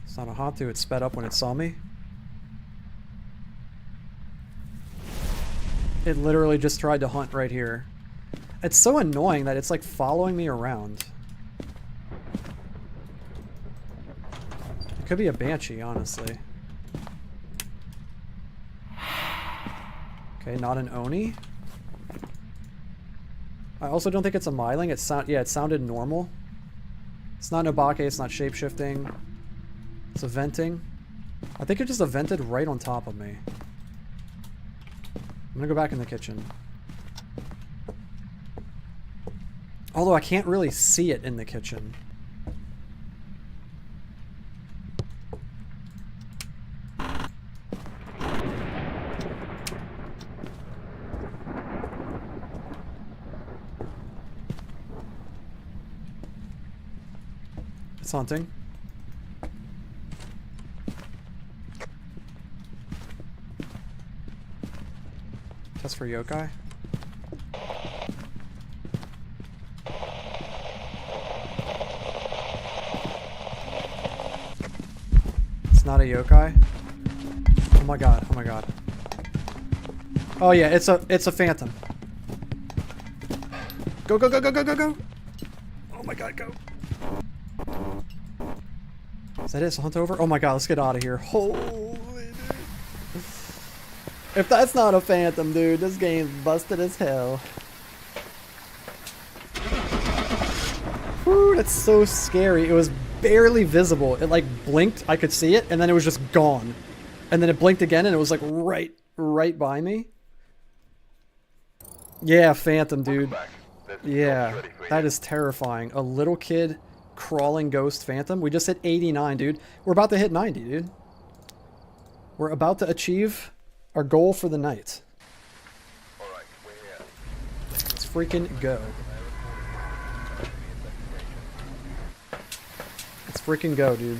A: It's not a Hatu, it sped up when it saw me. It literally just tried to hunt right here. It's so annoying that it's like following me around. It could be a Banshee, honestly. Okay, not an Oni. I also don't think it's a Myling. It sounded normal. It's not an Obake, it's not shapeshifting. It's a venting. I think it just vented right on top of me. I'm gonna go back in the kitchen. Although I can't really see it in the kitchen. It's haunting. Test for yokai. It's not a yokai. Oh my god, oh my god. Oh yeah, it's a phantom. Go, go, go, go, go, go, go! Oh my god, go. Is that it? Is the hunt over? Oh my god, let's get out of here. Holy dude. If that's not a phantom, dude, this game's busted as hell. Whew, that's so scary. It was barely visible. It like blinked, I could see it, and then it was just gone. And then it blinked again, and it was like right by me. Yeah, phantom, dude. Yeah, that is terrifying. A little kid crawling ghost phantom. We just hit 89, dude. We're about to hit 90, dude. We're about to achieve our goal for the night.
B: Alright, we're here.
A: Let's freaking go. Let's freaking go, dude.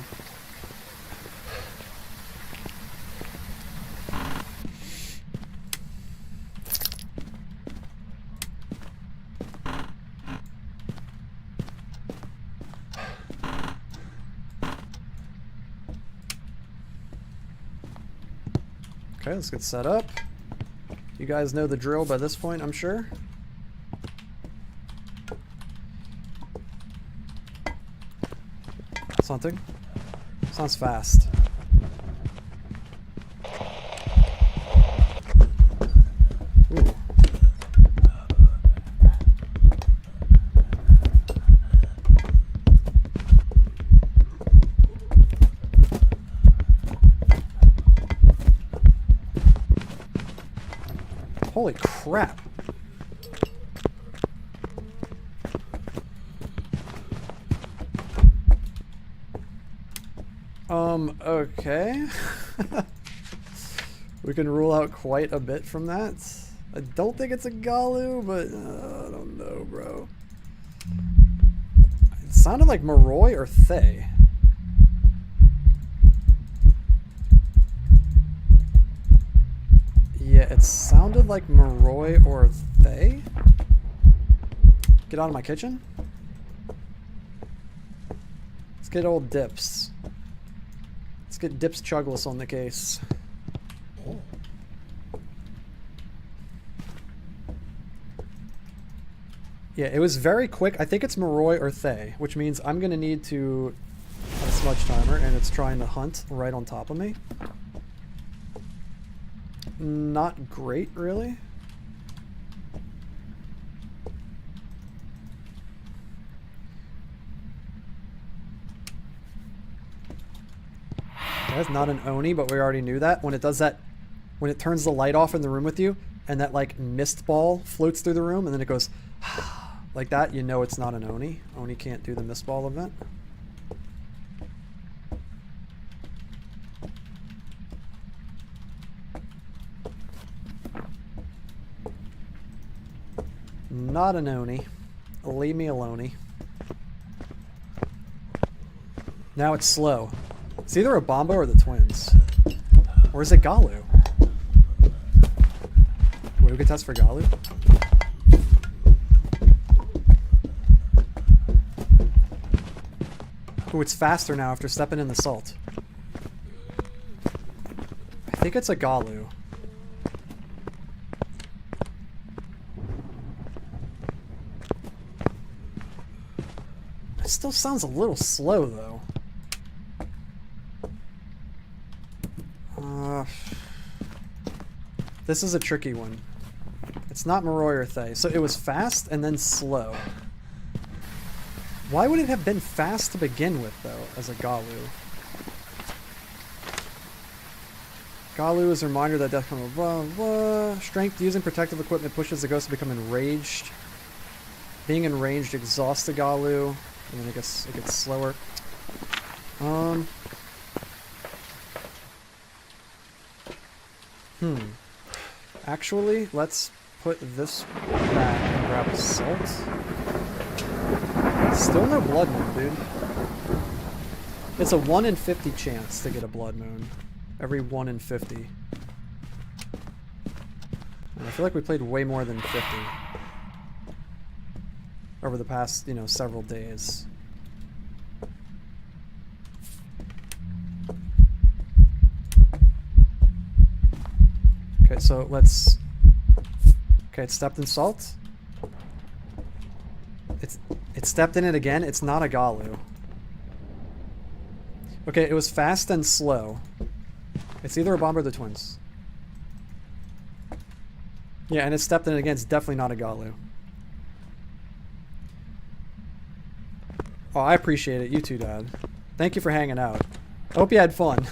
A: Okay, let's get set up. You guys know the drill by this point, I'm sure. Something. Sounds fast. Ooh. Holy crap. Okay. We can rule out quite a bit from that. I don't think it's a Galu, but I don't know, bro. It sounded like Moroi or Thay. Yeah, it sounded like Moroi or Thay. Get out of my kitchen. Let's get old Dips. Let's get Dips Chugless on the case. Yeah, it was very quick. I think it's Moroi or Thay, which means I'm going to need to have a smudge timer, and it's trying to hunt right on top of me. Not great, really. That's not an Oni, but we already knew that. When it does that, when it turns the light off in the room with you, and that like mist ball floats through the room, and then it goes like that, you know it's not an Oni. Oni can't do the mist ball event. Not an Oni. Leave me alone. Now it's slow. It's either a Bombo or the twins. Or is it Galu? Wait, we could test for Galu? Ooh, it's faster now after stepping in the salt. I think it's a Galu. It still sounds a little slow, though. This is a tricky one. It's not Moroi or Thay. So it was fast and then slow. Why would it have been fast to begin with, though, as a Galu? Galu is a reminder that death comes blah, blah. Strength using protective equipment pushes the ghost to become enraged. Being enraged exhausts the Galu. And then it gets slower. Actually, let's put this back and grab salt. Still no blood moon, dude. It's a 1 in 50 chance to get a blood moon. Every 1 in 50. And I feel like we played way more than 50. Over the past, you know, several days. Okay, so let's... Okay, it stepped in salt. It stepped in it again. It's not a Galu. Okay, it was fast and slow. It's either a Bomber or the twins. Yeah, and it stepped in it again. It's definitely not a Galu. Oh, I appreciate it. You too, Dad. Thank you for hanging out. Hope you had fun.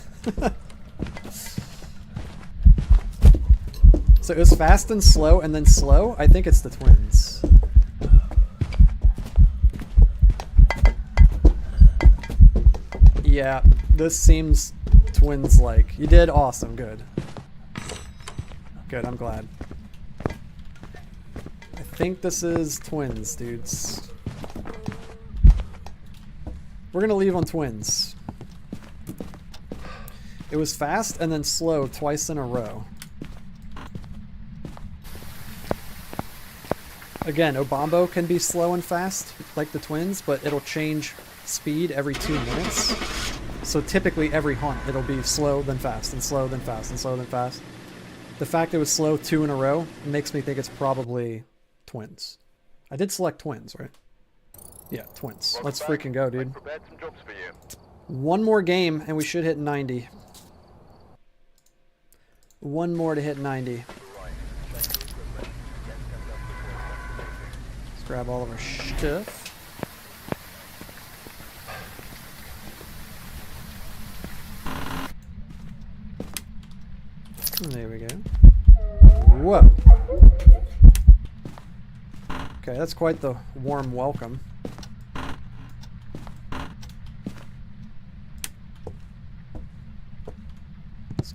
A: So it was fast and slow, and then slow. I think it's the twins. Yeah, this seems twins-like. You did awesome. Good. Good, I'm glad. I think this is twins, dudes. We're gonna leave on twins. It was fast and then slow twice in a row. Again, Obambo can be slow and fast, like the twins, but it'll change speed every 2 minutes. So typically every hunt, it'll be slow, then fast, and slow, then fast, and slow, then fast. The fact it was slow 2 in a row makes me think it's probably twins. I did select twins, right? Yeah, twins. Let's freaking go, dude. One more game, and we should hit 90. One more to hit 90. Grab all of our stuff. There we go. Whoa. Okay, that's quite the warm welcome.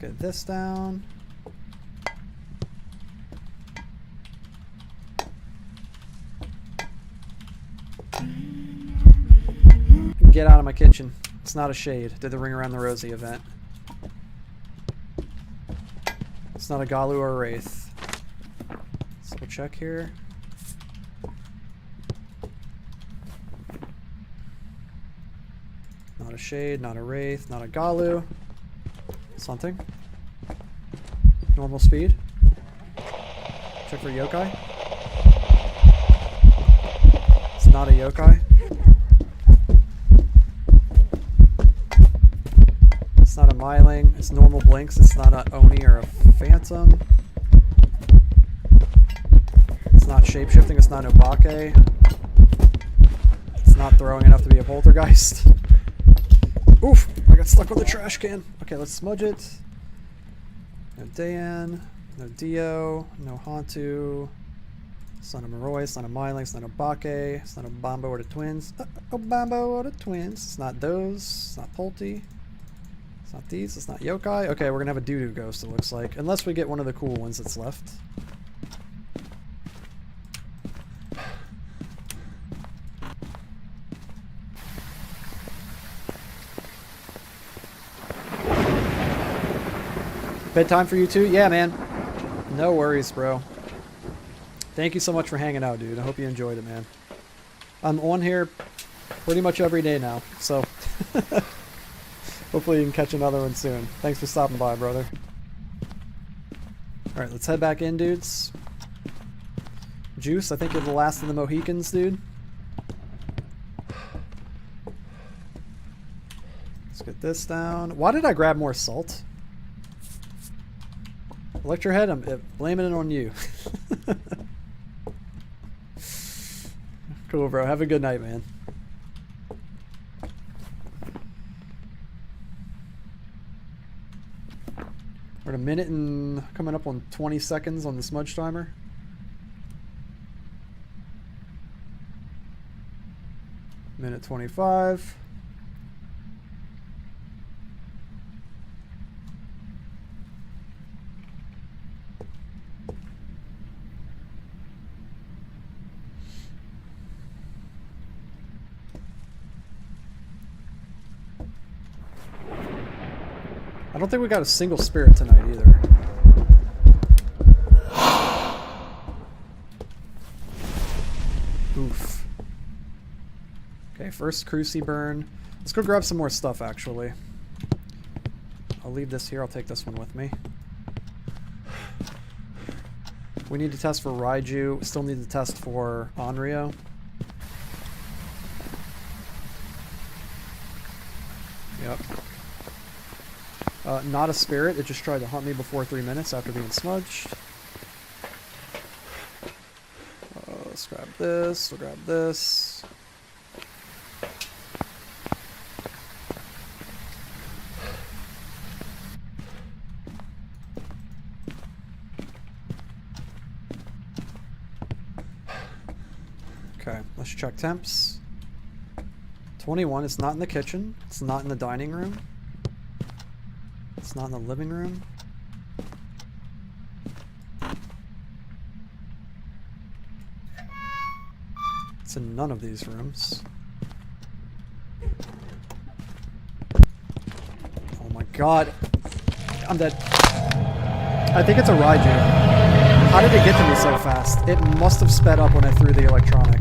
A: get this down. Get out of my kitchen. It's not a shade. Did the Ring Around the Rosie event. It's not a Galu or a Wraith. Let's go check here. Not a shade, not a Wraith, not a Galu. Something. Normal speed. Check for yokai. It's not a yokai. It's not a Myling. It's normal blinks. It's not a Oni or a Phantom. It's not shapeshifting. It's not Obake. It's not throwing enough to be a poltergeist. Oof! I got stuck with the trash can. Okay, let's smudge it. No Dayan. No Dio. No Hantu. It's not a Moroi. It's not a Myling. It's not a Obake. It's not a Bombo or the Twins. Bombo or the Twins. It's not those. It's not Polty. It's not these. It's not yokai. Okay, we're gonna have a doo-doo ghost, it looks like. Unless we get one of the cool ones that's left. Bedtime for you too? Yeah, man. No worries, bro. Thank you so much for hanging out, dude. I hope you enjoyed it, man. I'm on here pretty much every day now, so... Hopefully you can catch another one soon. Thanks for stopping by, brother. Alright, let's head back in, dudes. Juice, I think you're the last of the Mohicans, dude. Let's get this down. Why did I grab more salt? Electrohead, I'm blaming it on you. Cool, bro. Have a good night, man. We're at a minute and coming up on 20 seconds on the smudge timer. Minute 25. I don't think we got a single spirit tonight either. Oof. Okay, first Cruci burn. Let's go grab some more stuff, actually. I'll leave this here. I'll take this one with me. We need to test for Raiju. We still need to test for Onryo. Yep. Not a spirit. It just tried to hunt me before 3 minutes after being smudged. Let's grab this. We'll grab this. Okay, let's check temps. 21. It's not in the kitchen. It's not in the dining room. It's not in the living room. It's in none of these rooms. Oh my god. I'm dead. I think it's a Raiju. How did it get to me so fast? It must have sped up when I threw the electronic.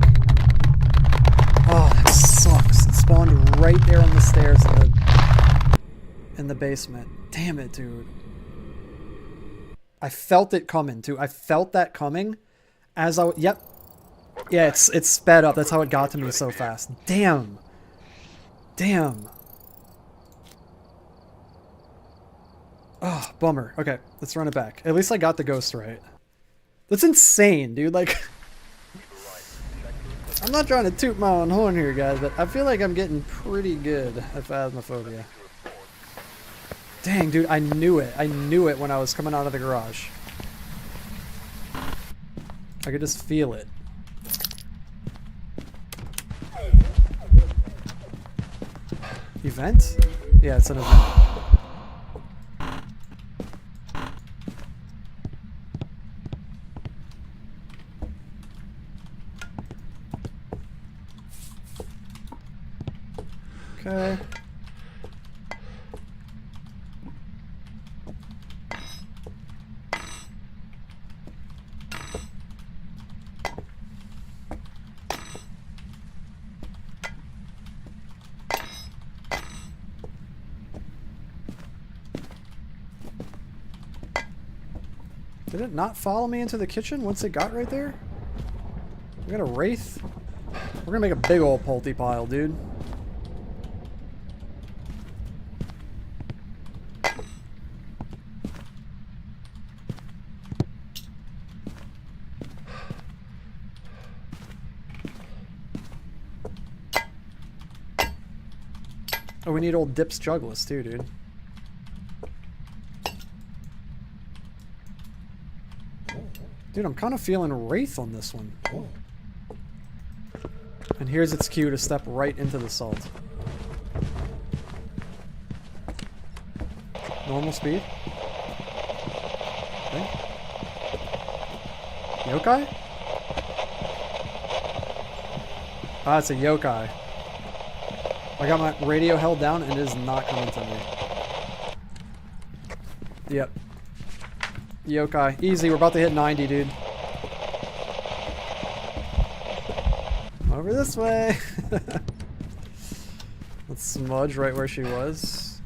A: Oh, that sucks. It spawned right there on the stairs in the basement. Damn it, dude. I felt it coming, too. I felt that coming as I... Yep. Yeah, it's sped up. That's how it got to me so fast. Damn. Damn. Oh, bummer. Okay, let's run it back. At least I got the ghost right. That's insane, dude. Like... I'm not trying to toot my own horn here, guys, but I feel like I'm getting pretty good at Phasmophobia. Dang, dude, I knew it. I knew it when I was coming out of the garage. I could just feel it. Event? Yeah, it's an event. Okay. Did it not follow me into the kitchen once it got right there? We got a wraith? We're gonna make a big old pulty pile, dude. Oh, we need old Dips Jugless too, dude. Dude, I'm kind of feeling Wraith on this one. And here's its cue to step right into the salt. Normal speed. Okay. Yokai? Ah, it's a yokai. I got my radio held down and it is not coming to me. Yep. Yokai. Easy, we're about to hit 90, dude. Over this way. Let's smudge right where she was.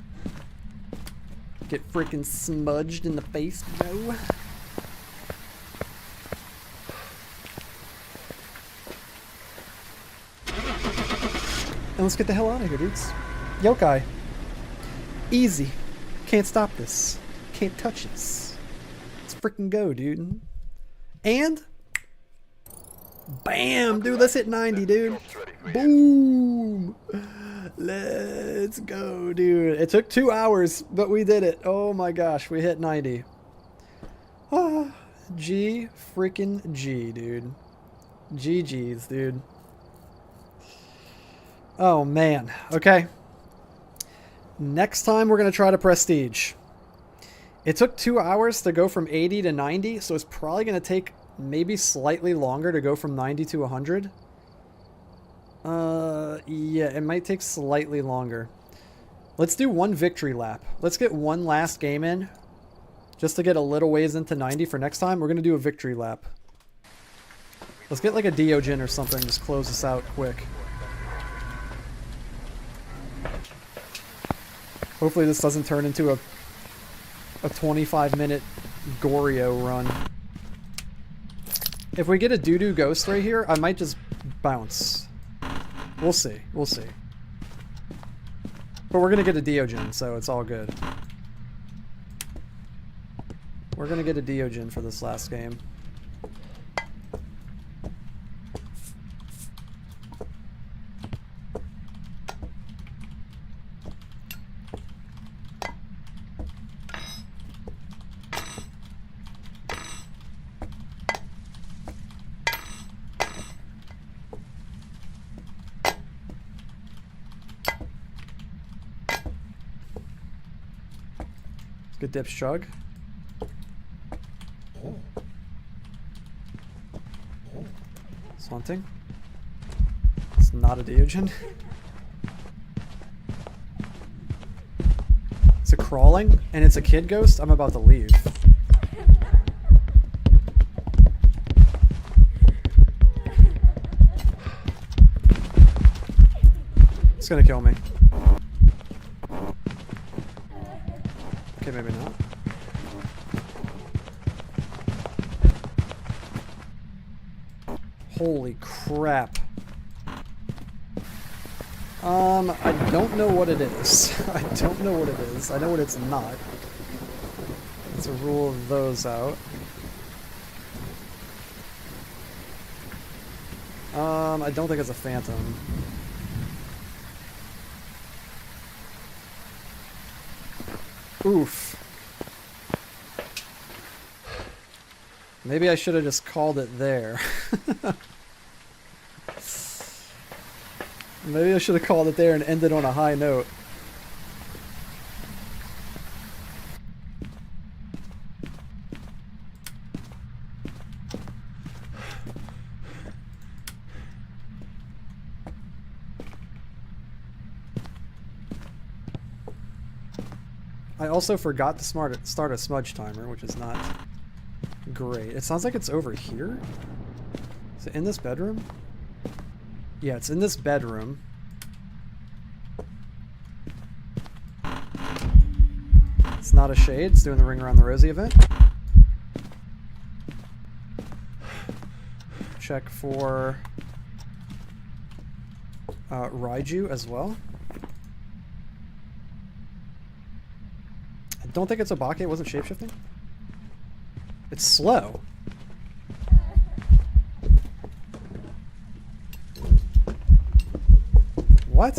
A: Get freaking smudged in the face, bro. And let's get the hell out of here, dudes. Yokai. Easy. Can't stop this. Can't touch us. Let's freaking go, dude. And... bam! Dude, let's hit 90, dude. Boom! Let's go, dude. It took 2 hours, but we did it. Oh my gosh, we hit 90. Ah, G freaking G, dude. GG's, dude. Oh man. Okay. Next time we're going to try to prestige. It took 2 hours to go from 80 to 90, so it's probably going to take maybe slightly longer to go from 90 to 100. Yeah, it might take slightly longer. Let's do one victory lap. Let's get one last game in, just to get a little ways into 90 for next time. We're going to do a victory lap. Let's get like a Diogen or something, just close this out quick. Hopefully this doesn't turn into a 25-minute Goryo run. If we get a doo-doo ghost right here, I might just bounce. We'll see. We'll see. But we're going to get a Diogen, so it's all good. We're going to get a Diogen for this last game. Good Dips Chug. It's haunting. It's not a Diogen. It's a crawling, and it's a kid ghost. I'm about to leave. It's gonna kill me. Okay, maybe not. Holy crap. I don't know what it is. I don't know what it is. I know what it's not. Let's rule those out. I don't think it's a phantom. Oof. Maybe I should have just called it there. Maybe I should have called it there and ended on a high note. I also forgot to start a smudge timer, which is not great. It sounds like it's over here. Is it in this bedroom? Yeah, it's in this bedroom. It's not a shade. It's doing the Ring Around the Rosie event. Check for Raiju as well. I don't think it's Obake. It wasn't shapeshifting. It's slow. What?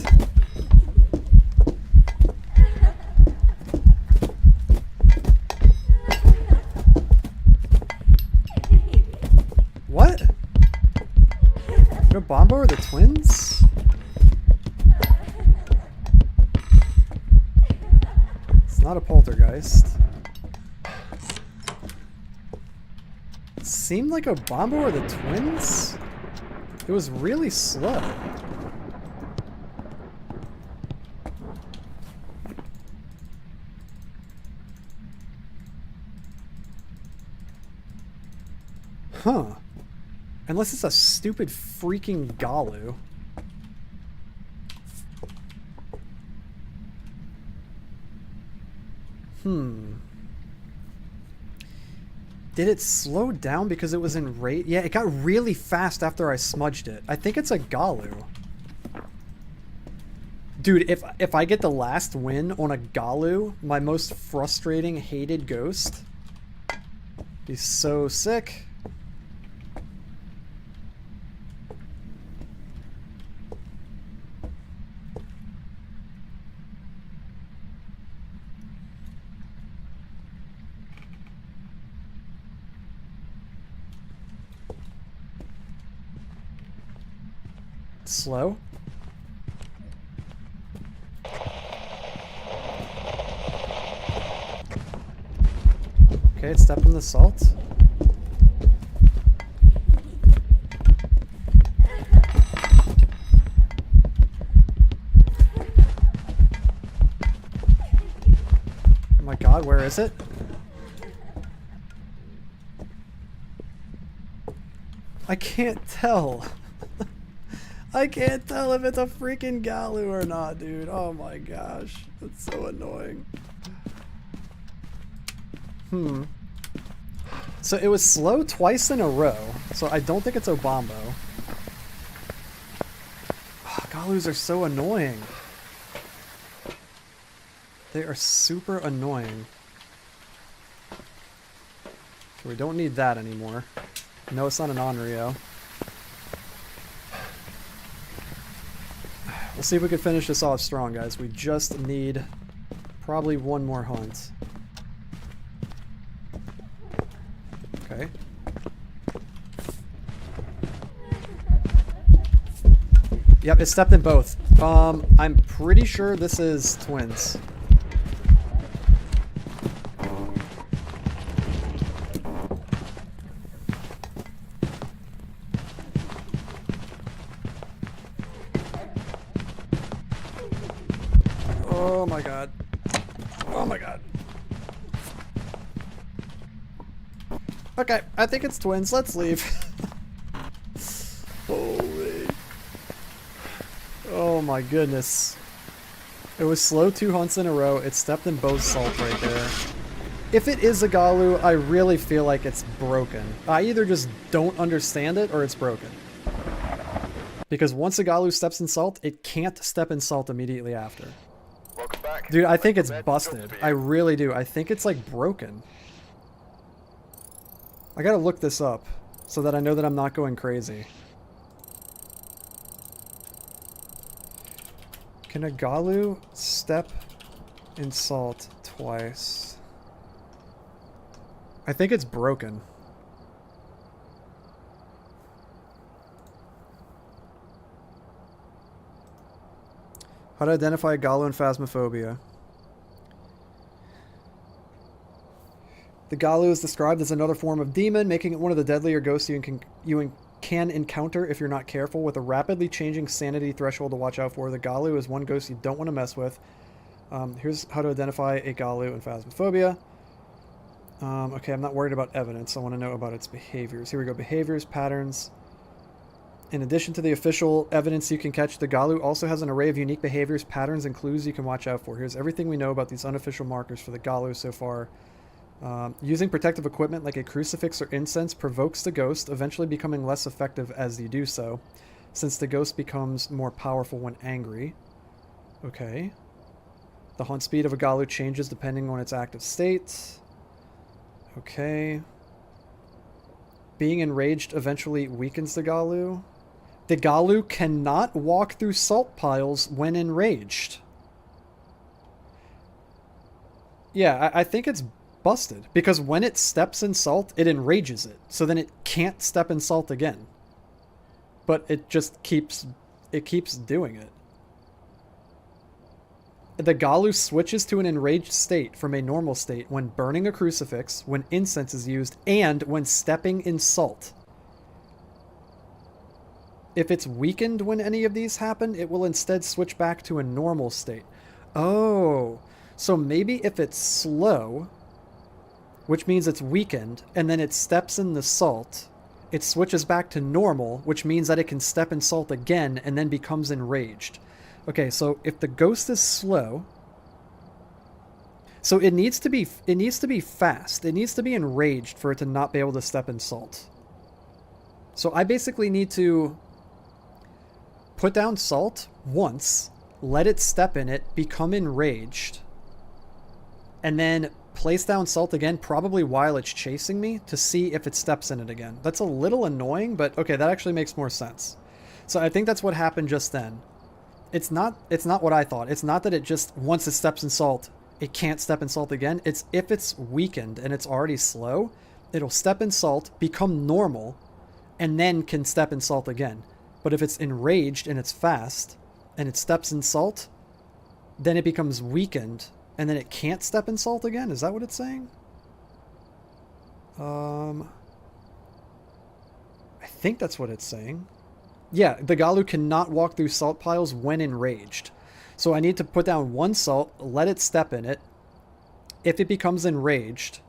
A: What? No Bombo or the twins? It's not a poltergeist. It seemed like a Bombo or the twins? It was really slow. Huh. Unless it's a stupid freaking Galu. Did it slow down because it was in rate? Yeah, it got really fast after I smudged it. I think it's a Galu. Dude, if I get the last win on a Galu, my most frustrating, hated ghost, he's so sick. Slow. Okay, it stepped in the salt. Oh my god, where is it? I can't tell. I can't tell if it's a freaking Galu or not, dude. Oh my gosh. That's so annoying. So it was slow twice in a row. So I don't think it's Obambo. Oh, Galus are so annoying. They are super annoying. So we don't need that anymore. No, it's not an Onryo. We'll see if we can finish this off strong, guys. We just need probably one more hunt. Okay. Yep, it stepped in both. I'm pretty sure this is twins. Oh my god. Oh my god. Okay, I think it's twins. Let's leave. Holy. Oh my goodness. It was slow 2 hunts in a row. It stepped in both salt right there. If it is a Galu, I really feel like it's broken. I either just don't understand it or it's broken. Because once a Galu steps in salt, it can't step in salt immediately after.
B: Welcome back.
A: Dude, I think it's busted. I really do. I think it's like broken. I gotta look this up so that I know that I'm not going crazy. Can a Galu step in salt twice? I think it's broken. How to identify a Galu in Phasmophobia. The Galu is described as another form of demon, making it one of the deadlier ghosts you can encounter if you're not careful. With a rapidly changing sanity threshold to watch out for, the Galu is one ghost you don't want to mess with. Here's how to identify a Galu in Phasmophobia. Okay, I'm not worried about evidence. I want to know about its behaviors. Here we go. Behaviors, patterns. In addition to the official evidence you can catch, the Galu also has an array of unique behaviors, patterns, and clues you can watch out for. Here's everything we know about these unofficial markers for the Galu so far. Using protective equipment like a crucifix or incense provokes the ghost, eventually becoming less effective as you do so, since the ghost becomes more powerful when angry. Okay. The hunt speed of a Galu changes depending on its active state. Okay. Being enraged eventually weakens the Galu. The Galu cannot walk through salt piles when enraged. Yeah, I think it's busted. Because when it steps in salt, it enrages it. So then it can't step in salt again. But it just keeps doing it. The Galu switches to an enraged state from a normal state when burning a crucifix, when incense is used, and when stepping in salt. If it's weakened when any of these happen, it will instead switch back to a normal state. Oh, so maybe if it's slow, which means it's weakened, and then it steps in the salt, it switches back to normal, which means that it can step in salt again and then becomes enraged. Okay, so if the ghost is slow, so it needs to be fast. It needs to be enraged for it to not be able to step in salt. So I basically need to put down salt once, let it step in it, become enraged, and then place down salt again, probably while it's chasing me, to see if it steps in it again. That's a little annoying, but okay, that actually makes more sense. So I think that's what happened just then. It's not what I thought. It's not that it just, once it steps in salt, it can't step in salt again. It's if it's weakened and it's already slow, it'll step in salt, become normal, and then can step in salt again. But if it's enraged and it's fast, and it steps in salt, then it becomes weakened, and then it can't step in salt again? Is that what it's saying? I think that's what it's saying. Yeah, the Galu cannot walk through salt piles when enraged. So I need to put down one salt, let it step in it. If it becomes enraged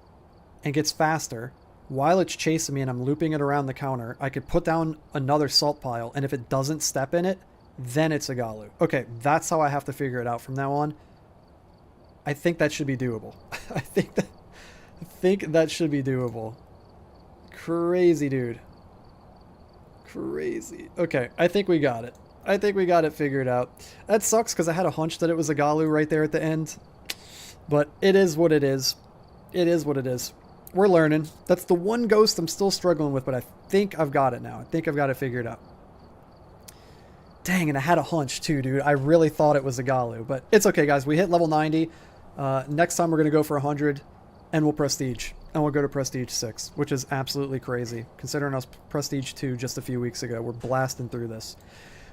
A: and gets faster, while it's chasing me and I'm looping it around the counter, I could put down another salt pile, and if it doesn't step in it, then it's a Galu. Okay, that's how I have to figure it out from now on. I think that should be doable. I think that should be doable. Crazy, dude. Crazy. Okay, I think we got it. I think we got it figured out. That sucks because I had a hunch that it was a Galu right there at the end. But it is what it is. It is what it is. We're learning. That's the one ghost I'm still struggling with, but I think I've got it now. I think I've got it figured out. Dang, and I had a hunch too, dude. I really thought it was a Galu, but it's okay, guys. We hit level 90. Next time we're going to go for 100, and we'll Prestige. And we'll go to Prestige 6, which is absolutely crazy. Considering us Prestige 2 just a few weeks ago. We're blasting through this.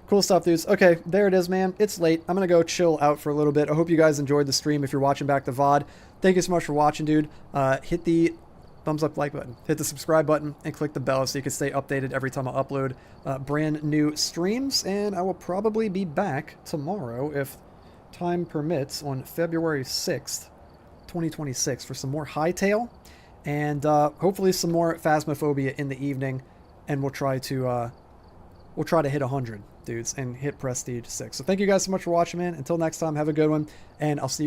A: Cool stuff, dudes. Okay, there it is, man. It's late. I'm going to go chill out for a little bit. I hope you guys enjoyed the stream if you're watching back the VOD. Thank you so much for watching, dude. Hit the thumbs up like button, hit the subscribe button, and click the bell so you can stay updated every time I upload brand new streams. And I will probably be back tomorrow, if time permits, on February 6th, 2026 for some more Hightail, and hopefully some more Phasmophobia in the evening. And we'll try to hit 100, dudes, and hit Prestige 6. So thank you guys so much for watching, man. Until next time, have a good one, and I'll see you